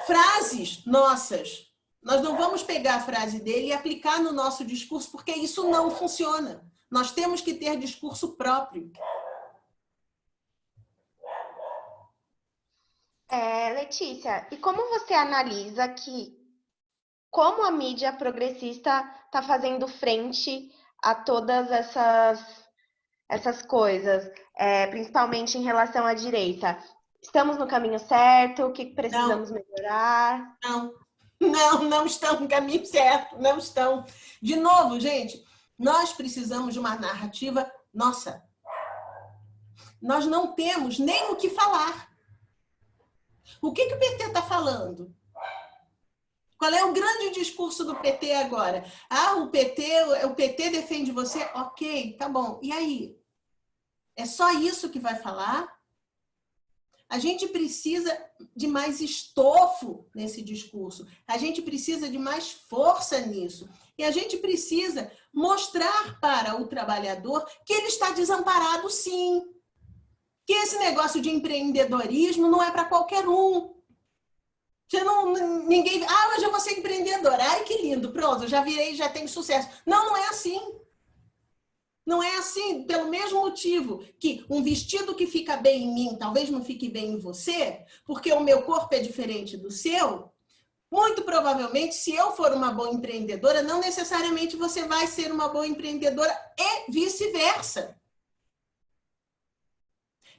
frases nossas. Nós não vamos pegar a frase dele e aplicar no nosso discurso, porque isso não funciona. Nós temos que ter discurso próprio. Letícia, e como você analisa como a mídia progressista está fazendo frente a todas essas coisas, principalmente em relação à direita? Estamos no caminho certo? O que precisamos melhorar? Não estão no caminho certo, não estão. De novo, gente, Nós precisamos de uma narrativa nossa. Nós não temos nem o que falar. O que o PT está falando? Qual é o grande discurso do PT agora? Ah, o PT defende você? Ok, tá bom. E aí? É só isso que vai falar? A gente precisa de mais estofo nesse discurso. A gente precisa de mais força nisso. E a gente precisa mostrar para o trabalhador que ele está desamparado, sim. Que esse negócio de empreendedorismo não é para qualquer um. Ninguém... Ah, hoje eu vou ser empreendedora. Ai, que lindo. Pronto, já virei, já tenho sucesso. Não, não é assim. Não é assim, pelo mesmo motivo que um vestido que fica bem em mim talvez não fique bem em você, porque o meu corpo é diferente do seu. Muito provavelmente, se eu for uma boa empreendedora, não necessariamente você vai ser uma boa empreendedora e vice-versa.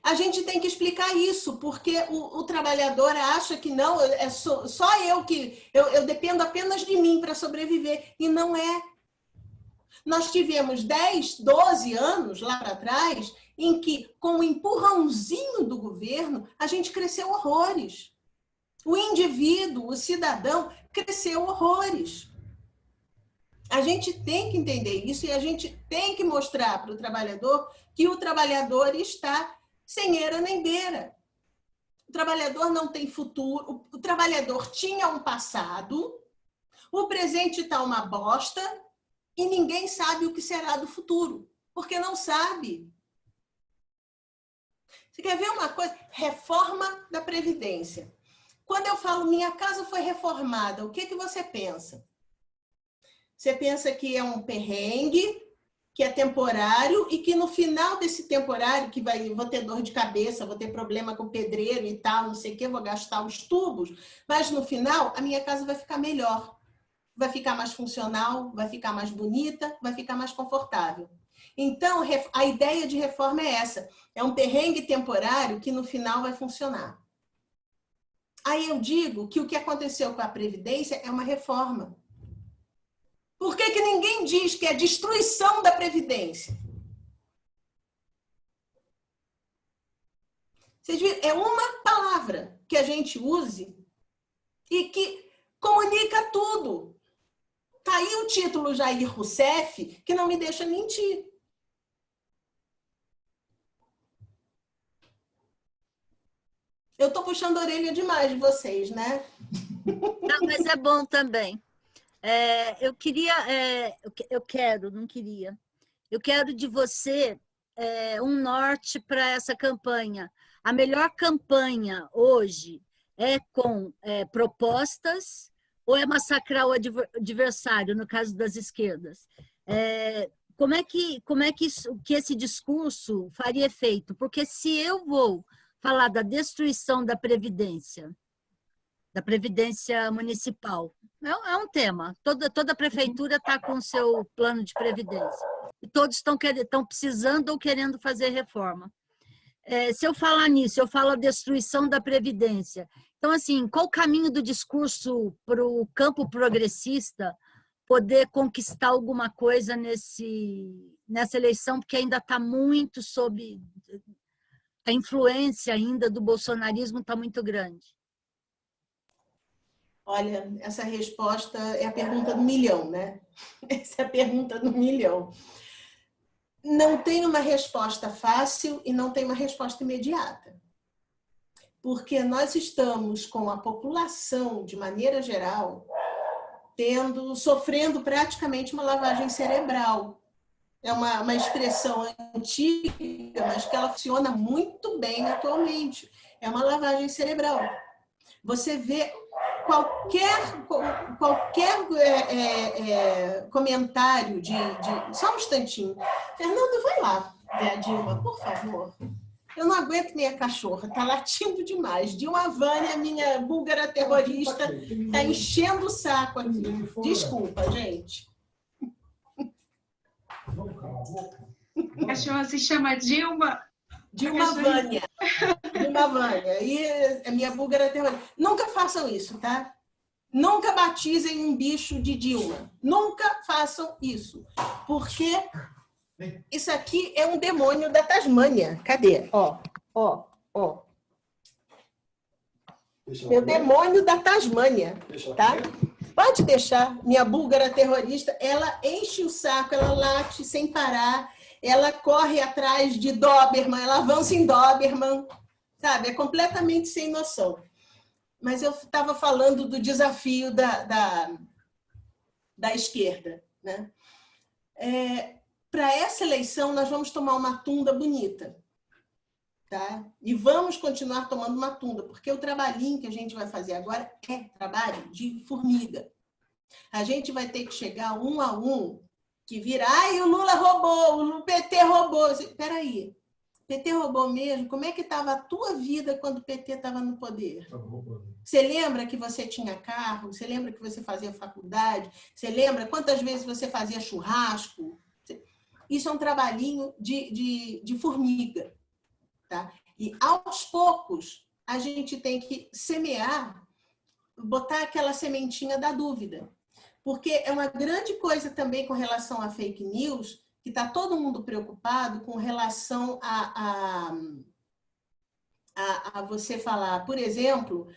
A gente tem que explicar isso, porque o trabalhador acha que não, é só eu que... Eu dependo apenas de mim para sobreviver, e não é. Nós tivemos 10, 12 anos lá para trás, em que, com o empurrãozinho do governo, a gente cresceu horrores. O indivíduo, o cidadão, cresceu horrores. A gente tem que entender isso e a gente tem que mostrar para o trabalhador que o trabalhador está sem eira nem beira. O trabalhador não tem futuro, o trabalhador tinha um passado, o presente está uma bosta, e ninguém sabe o que será do futuro, porque não sabe. Você quer ver uma coisa? Reforma da Previdência. Quando eu falo minha casa foi reformada, o que você pensa? Você pensa que é um perrengue, que é temporário e que no final desse temporário, que vou ter dor de cabeça, vou ter problema com o pedreiro e tal, não sei o quê, vou gastar os tubos, mas no final a minha casa vai ficar melhor. Vai ficar mais funcional, vai ficar mais bonita, vai ficar mais confortável. Então, a ideia de reforma é essa. É um perrengue temporário que no final vai funcionar. Aí eu digo que o que aconteceu com a Previdência é uma reforma. Por que ninguém diz que é destruição da Previdência? Vocês viram? É uma palavra que a gente use e que comunica tudo. Está aí o título Jair Rousseff, que não me deixa mentir. Eu estou puxando a orelha demais de vocês, né? Não, mas é bom também. Eu quero de você um norte para essa campanha. A melhor campanha hoje é com propostas ou é massacrar o adversário, no caso das esquerdas? Como é que esse discurso faria efeito? Porque se eu vou falar da destruição da Previdência municipal, é um tema. Toda prefeitura está com o seu plano de previdência. E todos estão precisando ou querendo fazer reforma. Se eu falar nisso, eu falo a destruição da Previdência. Então, assim, qual o caminho do discurso para o campo progressista poder conquistar alguma coisa nessa eleição, porque ainda está muito sob... A influência ainda do bolsonarismo está muito grande. Olha, essa resposta é a pergunta do milhão, né? Essa é a pergunta do milhão. Não tem uma resposta fácil e não tem uma resposta imediata. Porque nós estamos com a população, de maneira geral, sofrendo praticamente uma lavagem cerebral. É uma expressão antiga, mas que ela funciona muito bem atualmente. É uma lavagem cerebral. Você vê qualquer comentário Só um instantinho. Fernando, vai lá ver a Dilma, por favor. Eu não aguento minha cachorra, tá latindo demais. Dilma Vânia, minha búlgara terrorista, tá enchendo o saco aqui. Desculpa, gente. A cachorra se chama Dilma. Dilma Vânia. Dilma Vânia. E a minha búlgara terrorista. Nunca façam isso, tá? Nunca batizem um bicho de Dilma. Nunca façam isso. Porque isso aqui é um demônio da Tasmânia. Cadê? Ó. Meu demônio da Tasmânia. Tá? Pode deixar. Minha búlgara terrorista, ela enche o saco, ela late sem parar, ela corre atrás de Doberman, ela avança em Doberman, sabe? É completamente sem noção. Mas eu estava falando do desafio da esquerda, né? Para essa eleição, nós vamos tomar uma tunda bonita. Tá? E vamos continuar tomando uma tunda, porque o trabalhinho que a gente vai fazer agora é trabalho de formiga. A gente vai ter que chegar um a um, que vira, ai, o Lula roubou, o PT roubou. Espera aí, PT roubou mesmo? Como é que estava a tua vida quando o PT estava no poder? Você lembra que você tinha carro? Você lembra que você fazia faculdade? Você lembra quantas vezes você fazia churrasco? Isso é um trabalhinho de formiga. Tá? E, aos poucos, a gente tem que semear, botar aquela sementinha da dúvida. Porque é uma grande coisa também com relação a fake news, que está todo mundo preocupado com relação a você falar, por exemplo,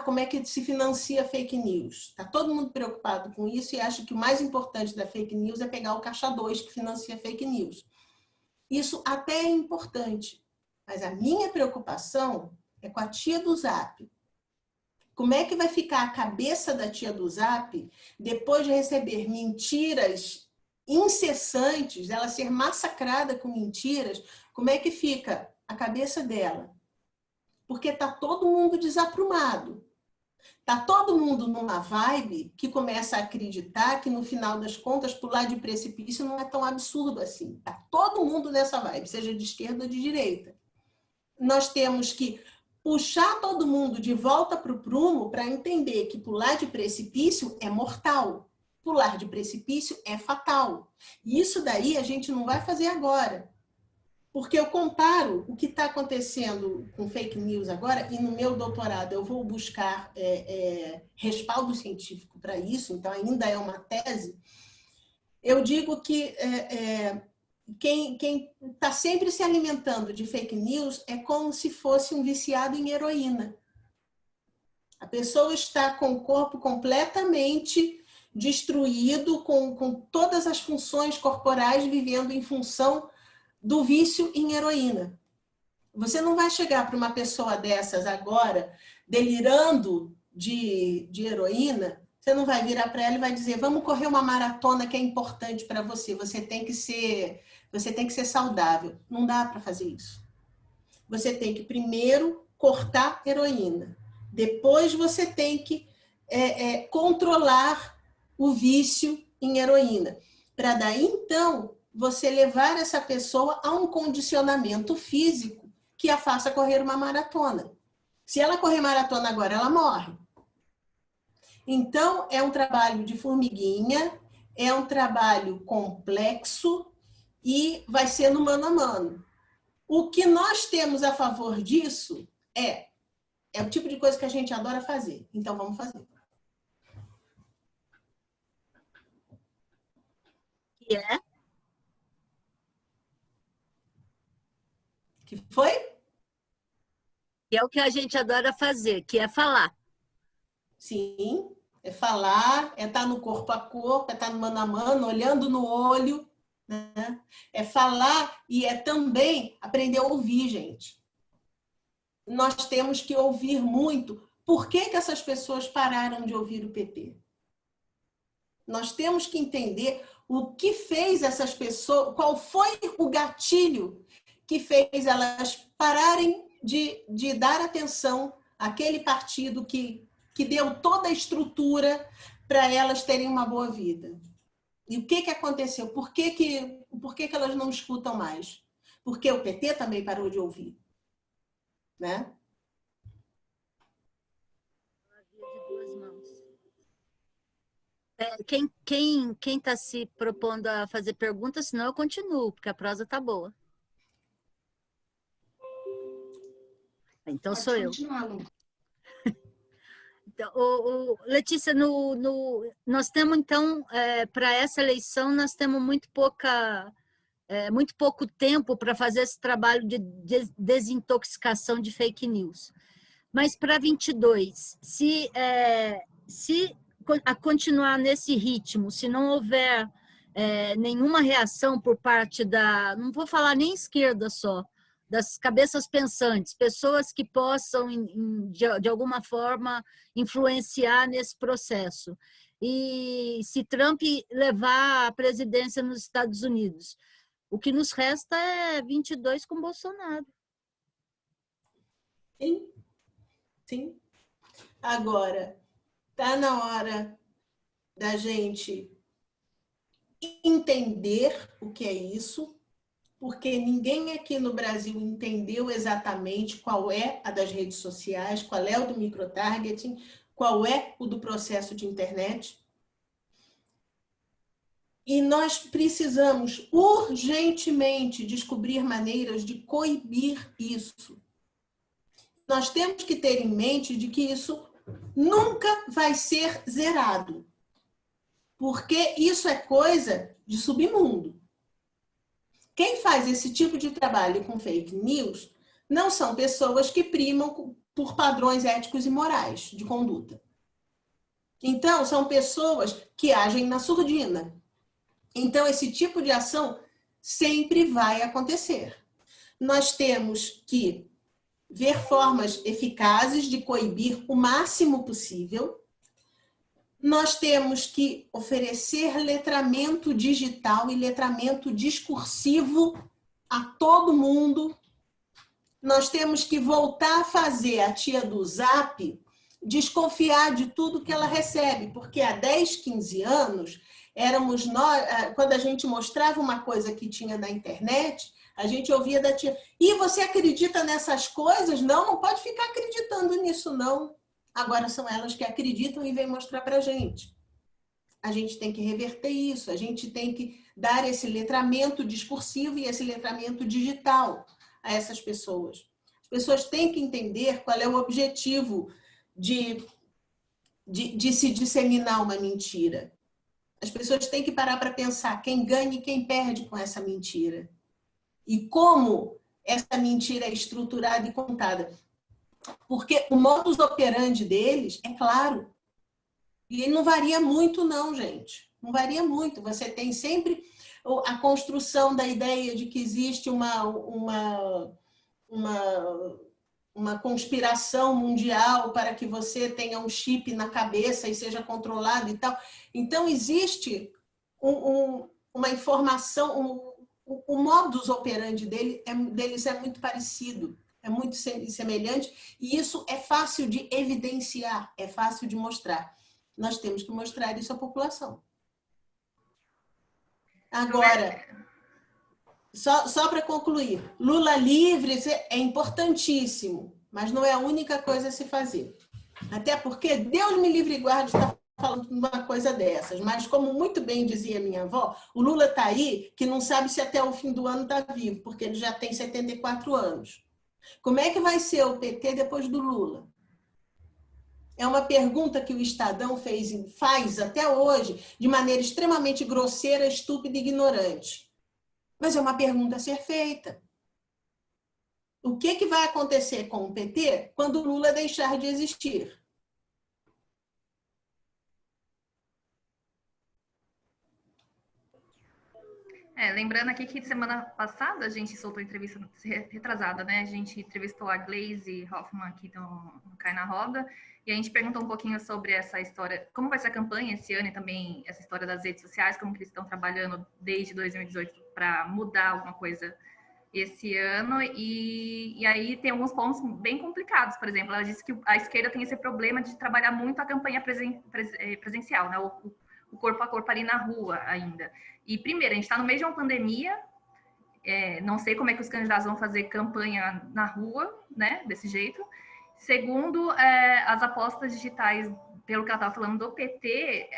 como é que se financia fake news? Está todo mundo preocupado com isso e acha que o mais importante da fake news é pegar o caixa 2 que financia fake news. Isso até é importante, mas a minha preocupação é com a tia do Zap. Como é que vai ficar a cabeça da tia do Zap depois de receber mentiras incessantes, ela ser massacrada com mentiras? Como é que fica a cabeça dela? Porque está todo mundo desaprumado. Está todo mundo numa vibe que começa a acreditar que, no final das contas, pular de precipício não é tão absurdo assim. Está todo mundo nessa vibe, seja de esquerda ou de direita. Nós temos que puxar todo mundo de volta para o prumo para entender que pular de precipício é mortal. Pular de precipício é fatal. E isso daí a gente não vai fazer agora. Porque eu comparo o que está acontecendo com fake news agora, e no meu doutorado eu vou buscar respaldo científico para isso, então ainda é uma tese. Eu digo que quem está sempre se alimentando de fake news é como se fosse um viciado em heroína. A pessoa está com o corpo completamente destruído, com todas as funções corporais vivendo em função do vício em heroína. Você não vai chegar para uma pessoa dessas agora, delirando de heroína, você não vai virar para ela e vai dizer, vamos correr uma maratona que é importante para você, você tem que ser saudável. Não dá para fazer isso. Você tem que primeiro cortar heroína. Depois você tem que controlar o vício em heroína. Para daí, então, você levar essa pessoa a um condicionamento físico que a faça correr uma maratona. Se ela correr maratona agora, ela morre. Então, é um trabalho de formiguinha, é um trabalho complexo e vai ser no mano a mano. O que nós temos a favor disso é o tipo de coisa que a gente adora fazer. Então, vamos fazer. Que é? Que foi? Que é o que a gente adora fazer, que é falar. Sim, é falar, é estar no corpo a corpo, é estar no mano a mano, olhando no olho, né? É falar e é também aprender a ouvir, gente. Nós temos que ouvir muito. Por que essas pessoas pararam de ouvir o PT? Nós temos que entender o que fez essas pessoas, qual foi o gatilho que fez elas pararem de dar atenção àquele partido que deu toda a estrutura para elas terem uma boa vida. E o que aconteceu? Por que elas não escutam mais? Porque o PT também parou de ouvir. Né? Quem está se propondo a fazer perguntas, senão eu continuo, porque a prosa está boa. Então sou eu. Letícia, nós temos, então, para essa eleição, nós temos muito pouco tempo para fazer esse trabalho de desintoxicação de fake news. Mas para 22, se continuar nesse ritmo, se não houver nenhuma reação por parte não vou falar nem esquerda só, das cabeças pensantes, pessoas que possam, de alguma forma, influenciar nesse processo. E se Trump levar a presidência nos Estados Unidos, o que nos resta é 22 com Bolsonaro. Sim, sim. Agora, está na hora da gente entender o que é isso, porque ninguém aqui no Brasil entendeu exatamente qual é a das redes sociais, qual é o do microtargeting, qual é o do processo de internet. E nós precisamos urgentemente descobrir maneiras de coibir isso. Nós temos que ter em mente de que isso nunca vai ser zerado, porque isso é coisa de submundo. Quem faz esse tipo de trabalho com fake news não são pessoas que primam por padrões éticos e morais de conduta. Então, são pessoas que agem na surdina. Então, esse tipo de ação sempre vai acontecer. Nós temos que ver formas eficazes de coibir o máximo possível. Nós temos que oferecer letramento digital e letramento discursivo a todo mundo. Nós temos que voltar a fazer a tia do Zap desconfiar de tudo que ela recebe, porque há 10, 15 anos, éramos nós, quando a gente mostrava uma coisa que tinha na internet, a gente ouvia da tia, e você acredita nessas coisas? Não, não pode ficar acreditando nisso, não. Agora são elas que acreditam e vêm mostrar para a gente. A gente tem que reverter isso, a gente tem que dar esse letramento discursivo e esse letramento digital a essas pessoas. As pessoas têm que entender qual é o objetivo de se disseminar uma mentira. As pessoas têm que parar para pensar quem ganha e quem perde com essa mentira. E como essa mentira é estruturada e contada. Porque o modus operandi deles é claro. E ele não varia muito, não, gente. Não varia muito. Você tem sempre a construção da ideia de que existe uma conspiração mundial para que você tenha um chip na cabeça e seja controlado e tal. Então, existe uma informação, o modus operandi deles é muito parecido. É muito semelhante, e isso é fácil de evidenciar, é fácil de mostrar. Nós temos que mostrar isso à população. Agora, só para concluir, Lula livre é importantíssimo, mas não é a única coisa a se fazer. Até porque Deus me livre e guarde estar falando de uma coisa dessas. Mas, como muito bem dizia minha avó, o Lula está aí que não sabe se até o fim do ano está vivo, porque ele já tem 74 anos. Como é que vai ser o PT depois do Lula? É uma pergunta que o Estadão faz até hoje de maneira extremamente grosseira, estúpida e ignorante. Mas é uma pergunta a ser feita. O que vai acontecer com o PT quando o Lula deixar de existir? Lembrando aqui que semana passada a gente soltou entrevista retrasada, né? A gente entrevistou a Gleisi Hoffmann aqui no Cai na Roda, e a gente perguntou um pouquinho sobre essa história, como vai ser a campanha esse ano e também essa história das redes sociais, como que eles estão trabalhando desde 2018 para mudar alguma coisa esse ano, e aí tem alguns pontos bem complicados. Por exemplo, ela disse que a esquerda tem esse problema de trabalhar muito a campanha presencial, né? O corpo a corpo ali na rua ainda. E primeiro, a gente está no meio de uma pandemia, não sei como é que os candidatos vão fazer campanha na rua, né, desse jeito. Segundo, as apostas digitais, pelo que ela estava falando do PT,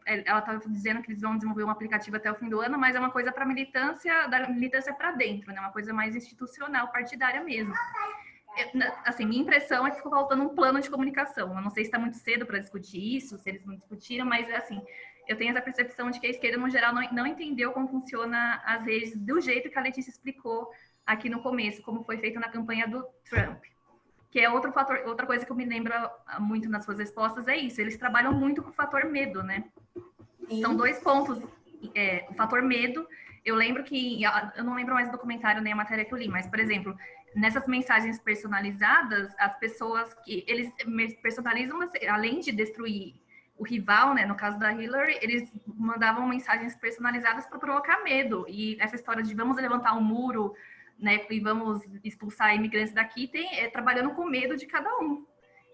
ela estava dizendo que eles vão desenvolver um aplicativo até o fim do ano, mas é uma coisa para militância, da militância para dentro, né, uma coisa mais institucional, partidária mesmo. Assim, minha impressão é que ficou faltando um plano de comunicação. Eu não sei se está muito cedo para discutir isso, se eles não discutiram, mas, assim, eu tenho essa percepção de que a esquerda, no geral, não entendeu como funciona as redes do jeito que a Letícia explicou aqui no começo, como foi feito na campanha do Trump. Que é outro fator, outra coisa que eu me lembro muito nas suas respostas, é isso. Eles trabalham muito com o fator medo, né? Sim. São 2 pontos. O fator medo, eu lembro que... Eu não lembro mais do documentário nem a matéria que eu li, mas, por exemplo, nessas mensagens personalizadas, as pessoas que... Eles personalizam, além de destruir o rival, né? No caso da Hillary, eles mandavam mensagens personalizadas para provocar medo. E essa história de vamos levantar um muro, né, e vamos expulsar imigrantes daqui, trabalhando com medo de cada um.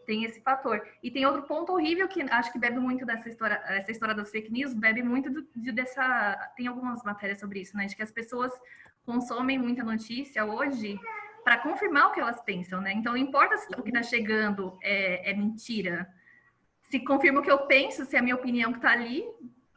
Tem esse fator. E tem outro ponto horrível que acho que bebe muito dessa história, essa história das fake news, bebe muito dessa... Tem algumas matérias sobre isso, né, de que as pessoas consomem muita notícia hoje para confirmar o que elas pensam, né? Então, não importa se o que está chegando é mentira. Se confirma o que eu penso, se é a minha opinião que está ali,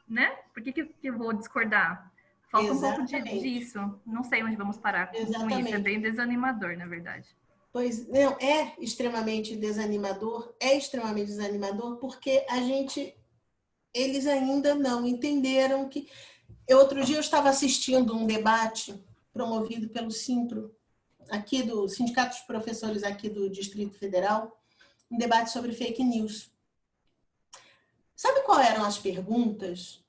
né? Por que eu vou discordar? Falta Exatamente. Um pouco disso. Não sei onde vamos parar Exatamente. Com isso. É bem desanimador, na verdade. Pois não, é extremamente desanimador, porque eles ainda não entenderam que... Outro dia eu estava assistindo um debate promovido pelo Simpro, aqui do Sindicato dos Professores aqui do Distrito Federal, um debate sobre fake news. Sabe qual eram as perguntas?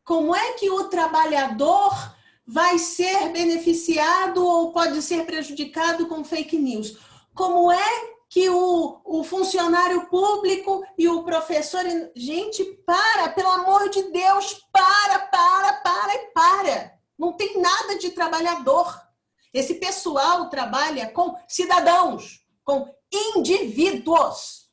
Como é que o trabalhador vai ser beneficiado ou pode ser prejudicado com fake news? Como é que o funcionário público e o professor... Gente, pelo amor de Deus, para. Não tem nada de trabalhador. Esse pessoal trabalha com cidadãos, com indivíduos.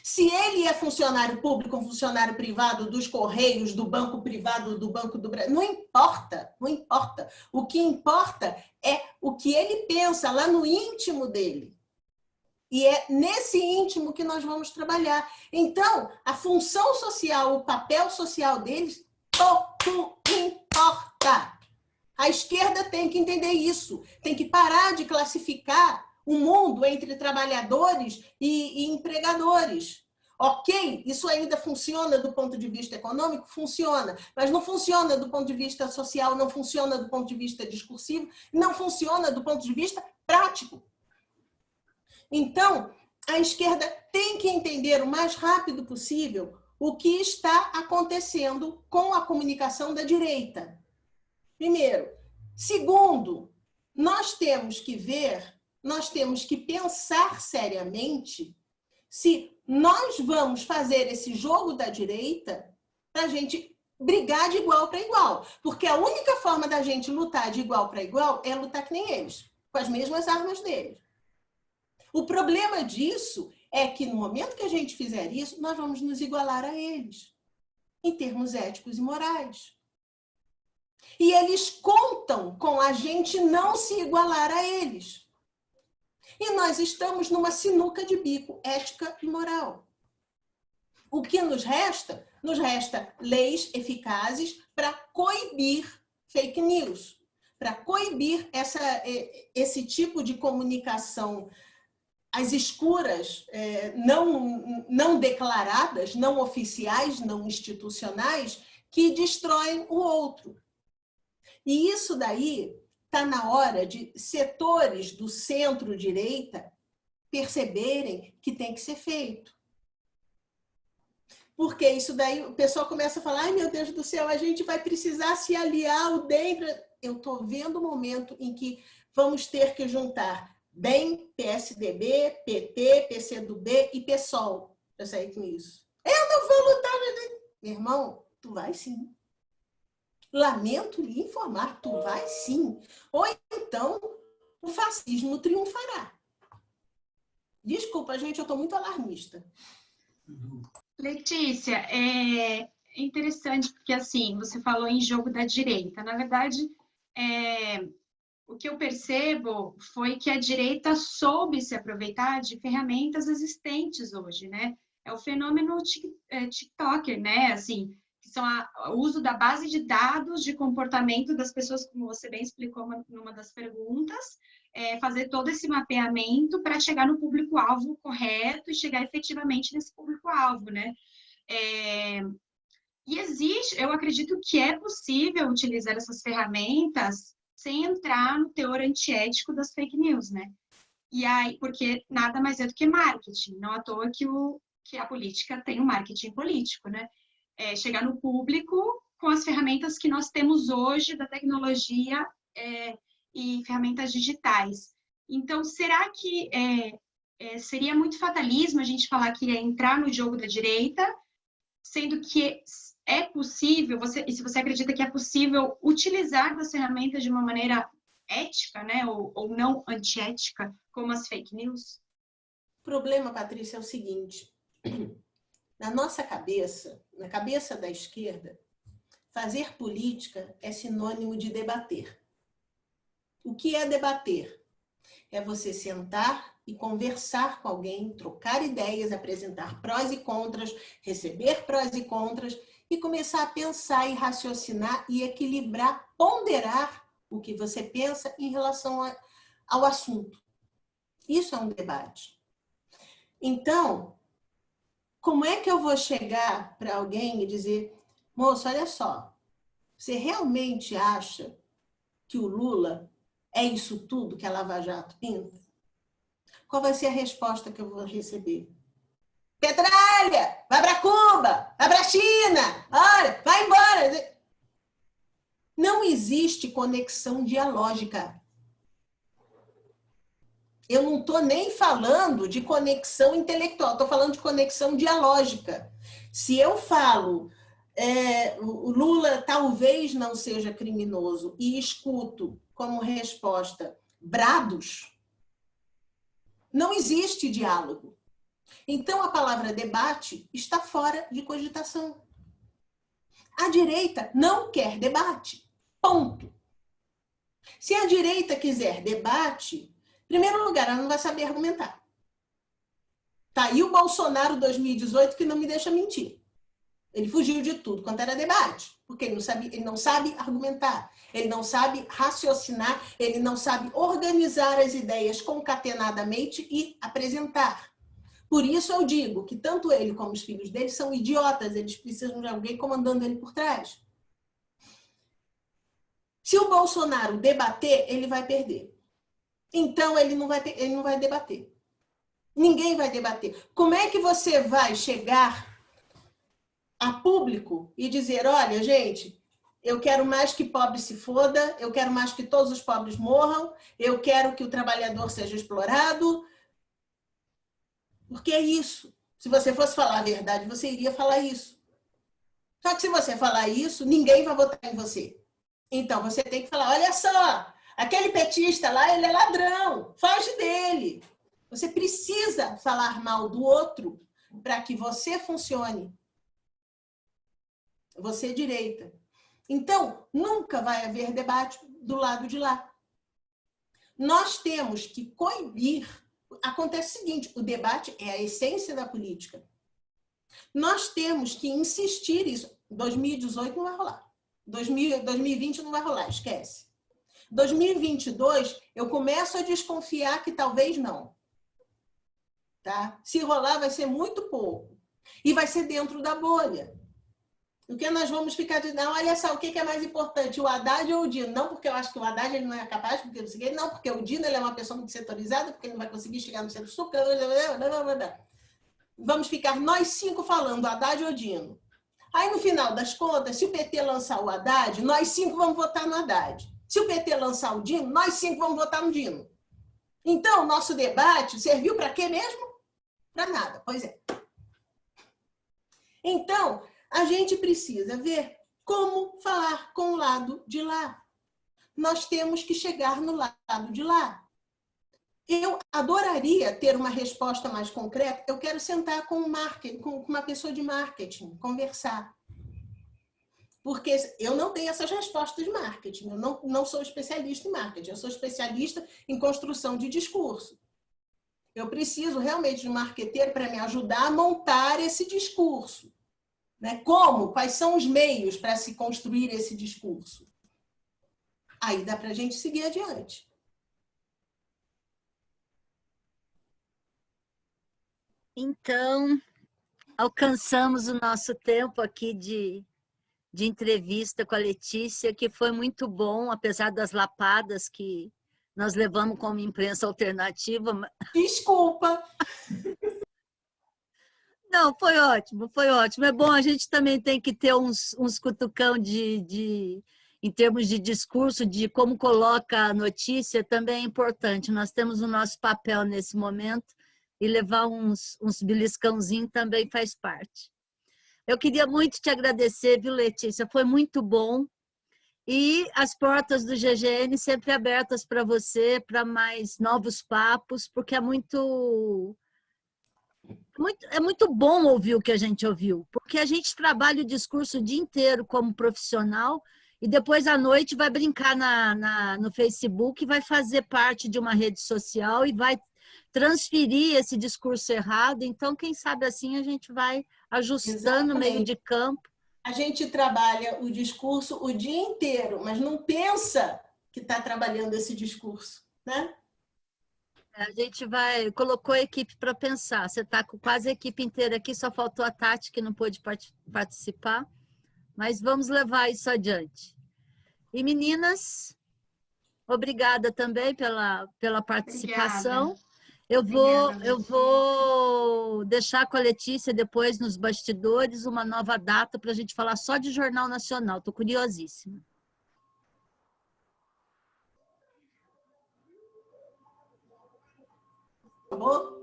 Se ele é funcionário público, funcionário privado dos Correios, do banco privado, do Banco do Brasil, não importa. O que importa é o que ele pensa lá no íntimo dele. E é nesse íntimo que nós vamos trabalhar. Então, a função social, o papel social deles, pouco importa. A esquerda tem que entender isso. Tem que parar de classificar o mundo entre trabalhadores e empregadores. Ok, isso ainda funciona do ponto de vista econômico? Funciona, mas não funciona do ponto de vista social, não funciona do ponto de vista discursivo, não funciona do ponto de vista prático. Então, a esquerda tem que entender o mais rápido possível o que está acontecendo com a comunicação da direita. Primeiro. Segundo, nós temos que pensar seriamente se nós vamos fazer esse jogo da direita para a gente brigar de igual para igual. Porque a única forma da gente lutar de igual para igual é lutar que nem eles, com as mesmas armas deles. O problema disso é que no momento que a gente fizer isso, nós vamos nos igualar a eles, em termos éticos e morais. E eles contam com a gente não se igualar a eles. E nós estamos numa sinuca de bico, ética e moral. O que nos resta? Nos resta leis eficazes para coibir fake news, para coibir esse tipo de comunicação às escuras, não declaradas, não oficiais, não institucionais, que destroem o outro. E isso daí está na hora de setores do centro-direita perceberem que tem que ser feito. Porque isso daí, o pessoal começa a falar, ai meu Deus do céu, a gente vai precisar se aliar ao DEM. Eu estou vendo o momento em que vamos ter que juntar DEM, PSDB, PT, PCdoB e PSOL para sair com isso. Eu não vou lutar. Meu irmão, tu vai sim. Lamento lhe informar, tu vai sim. Ou então o fascismo triunfará. Desculpa, gente, eu estou muito alarmista. Letícia, é interessante porque, assim, você falou em jogo da direita. Na verdade, o que eu percebo foi que a direita soube se aproveitar de ferramentas existentes hoje, né? É o fenômeno TikToker, né? Assim, que são o uso da base de dados de comportamento das pessoas, como você bem explicou numa das perguntas, fazer todo esse mapeamento para chegar no público-alvo correto e chegar efetivamente nesse público-alvo, né? E existe, eu acredito que é possível utilizar essas ferramentas sem entrar no teor antiético das fake news, né? E aí, porque nada mais é do que marketing, não à toa que a política tem o marketing político, né? Chegar no público com as ferramentas que nós temos hoje da tecnologia e ferramentas digitais. Então, será que seria muito fatalismo a gente falar que ia entrar no jogo da direita, sendo que é possível, e se você acredita que é possível utilizar das ferramentas de uma maneira ética, né, ou não antiética, como as fake news? O problema, Patrícia, é o seguinte: na nossa cabeça, na cabeça da esquerda, fazer política é sinônimo de debater. O que é debater? É você sentar e conversar com alguém, trocar ideias, apresentar prós e contras, receber prós e contras e começar a pensar e raciocinar e equilibrar, ponderar o que você pensa em relação ao assunto. Isso é um debate. Então, como é que eu vou chegar para alguém e dizer: moço, olha só, você realmente acha que o Lula é isso tudo que a Lava Jato pinta? Qual vai ser a resposta que eu vou receber? Petralha! Vai para Cuba! Vai para a China! Olha, vai embora! Não existe conexão dialógica. Eu não estou nem falando de conexão intelectual, estou falando de conexão dialógica. Se eu falo, o Lula talvez não seja criminoso, e escuto como resposta brados, não existe diálogo. Então, a palavra debate está fora de cogitação. A direita não quer debate. Ponto. Se a direita quiser debate, em primeiro lugar, ela não vai saber argumentar. Tá aí o Bolsonaro 2018 que não me deixa mentir. Ele fugiu de tudo quanto era debate, porque ele não sabe argumentar, ele não sabe raciocinar, ele não sabe organizar as ideias concatenadamente e apresentar. Por isso eu digo que tanto ele como os filhos dele são idiotas, eles precisam de alguém comandando ele por trás. Se o Bolsonaro debater, ele vai perder. Então ele não vai debater. Ninguém vai debater. Como é que você vai chegar a público e dizer: olha, gente, eu quero mais que pobre se foda, eu quero mais que todos os pobres morram, eu quero que o trabalhador seja explorado? Porque é isso. Se você fosse falar a verdade, você iria falar isso. Só que se você falar isso, ninguém vai votar em você. Então, você tem que falar: olha só, aquele petista lá, ele é ladrão, foge dele. Você precisa falar mal do outro para que você funcione. Você direita. Então, nunca vai haver debate do lado de lá. Nós temos que coibir. Acontece o seguinte: o debate é a essência da política. Nós temos que insistir isso. 2018 não vai rolar. 2020 não vai rolar, esquece. 2022, eu começo a desconfiar que talvez não. Tá? Se rolar, vai ser muito pouco. E vai ser dentro da bolha. Porque nós vamos ficar dizendo: não, olha só, o que é mais importante, o Haddad ou o Dino? Não, porque eu acho que o Haddad ele não é capaz, porque não sei o quê. Não, porque o Dino ele é uma pessoa muito setorizada, porque ele não vai conseguir chegar no centro-sul. Vamos ficar nós 5 falando Haddad ou Dino. Aí, no final das contas, se o PT lançar o Haddad, nós 5 vamos votar no Haddad. Se o PT lançar o Dino, nós 5 vamos votar no Dino. Então, o nosso debate serviu para quê mesmo? Para nada. Pois é. Então, a gente precisa ver como falar com o lado de lá. Nós temos que chegar no lado de lá. Eu adoraria ter uma resposta mais concreta. Eu quero sentar com uma pessoa de marketing, conversar. Porque eu não tenho essas respostas de marketing. Eu não sou especialista em marketing. Eu sou especialista em construção de discurso. Eu preciso realmente de um marqueteiro para me ajudar a montar esse discurso. Né? Como? Quais são os meios para se construir esse discurso? Aí dá para a gente seguir adiante. Então, alcançamos o nosso tempo aqui de entrevista com a Letícia, que foi muito bom, apesar das lapadas que nós levamos como imprensa alternativa. Desculpa! Não, foi ótimo, foi ótimo. É bom, a gente também tem que ter uns cutucão em termos de discurso, de como coloca a notícia, também é importante. Nós temos o nosso papel nesse momento e levar uns beliscãozinhos também faz parte. Eu queria muito te agradecer, viu, Letícia? Foi muito bom. E as portas do GGN sempre abertas para você, para mais novos papos, porque é muito bom ouvir o que a gente ouviu, porque a gente trabalha o discurso o dia inteiro como profissional e depois à noite vai brincar no Facebook, vai fazer parte de uma rede social e vai transferir esse discurso errado. Então, quem sabe assim a gente vai ajustando o meio de campo. A gente trabalha o discurso o dia inteiro, mas não pensa que está trabalhando esse discurso, né? A gente colocou a equipe para pensar. Você está com quase a equipe inteira aqui, só faltou a Tati, que não pôde participar, mas vamos levar isso adiante. E meninas, obrigada também pela participação. Obrigada. Eu vou deixar com a Letícia depois nos bastidores uma nova data para a gente falar só de Jornal Nacional. Estou curiosíssima. Acabou?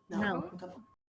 Não. Acabou.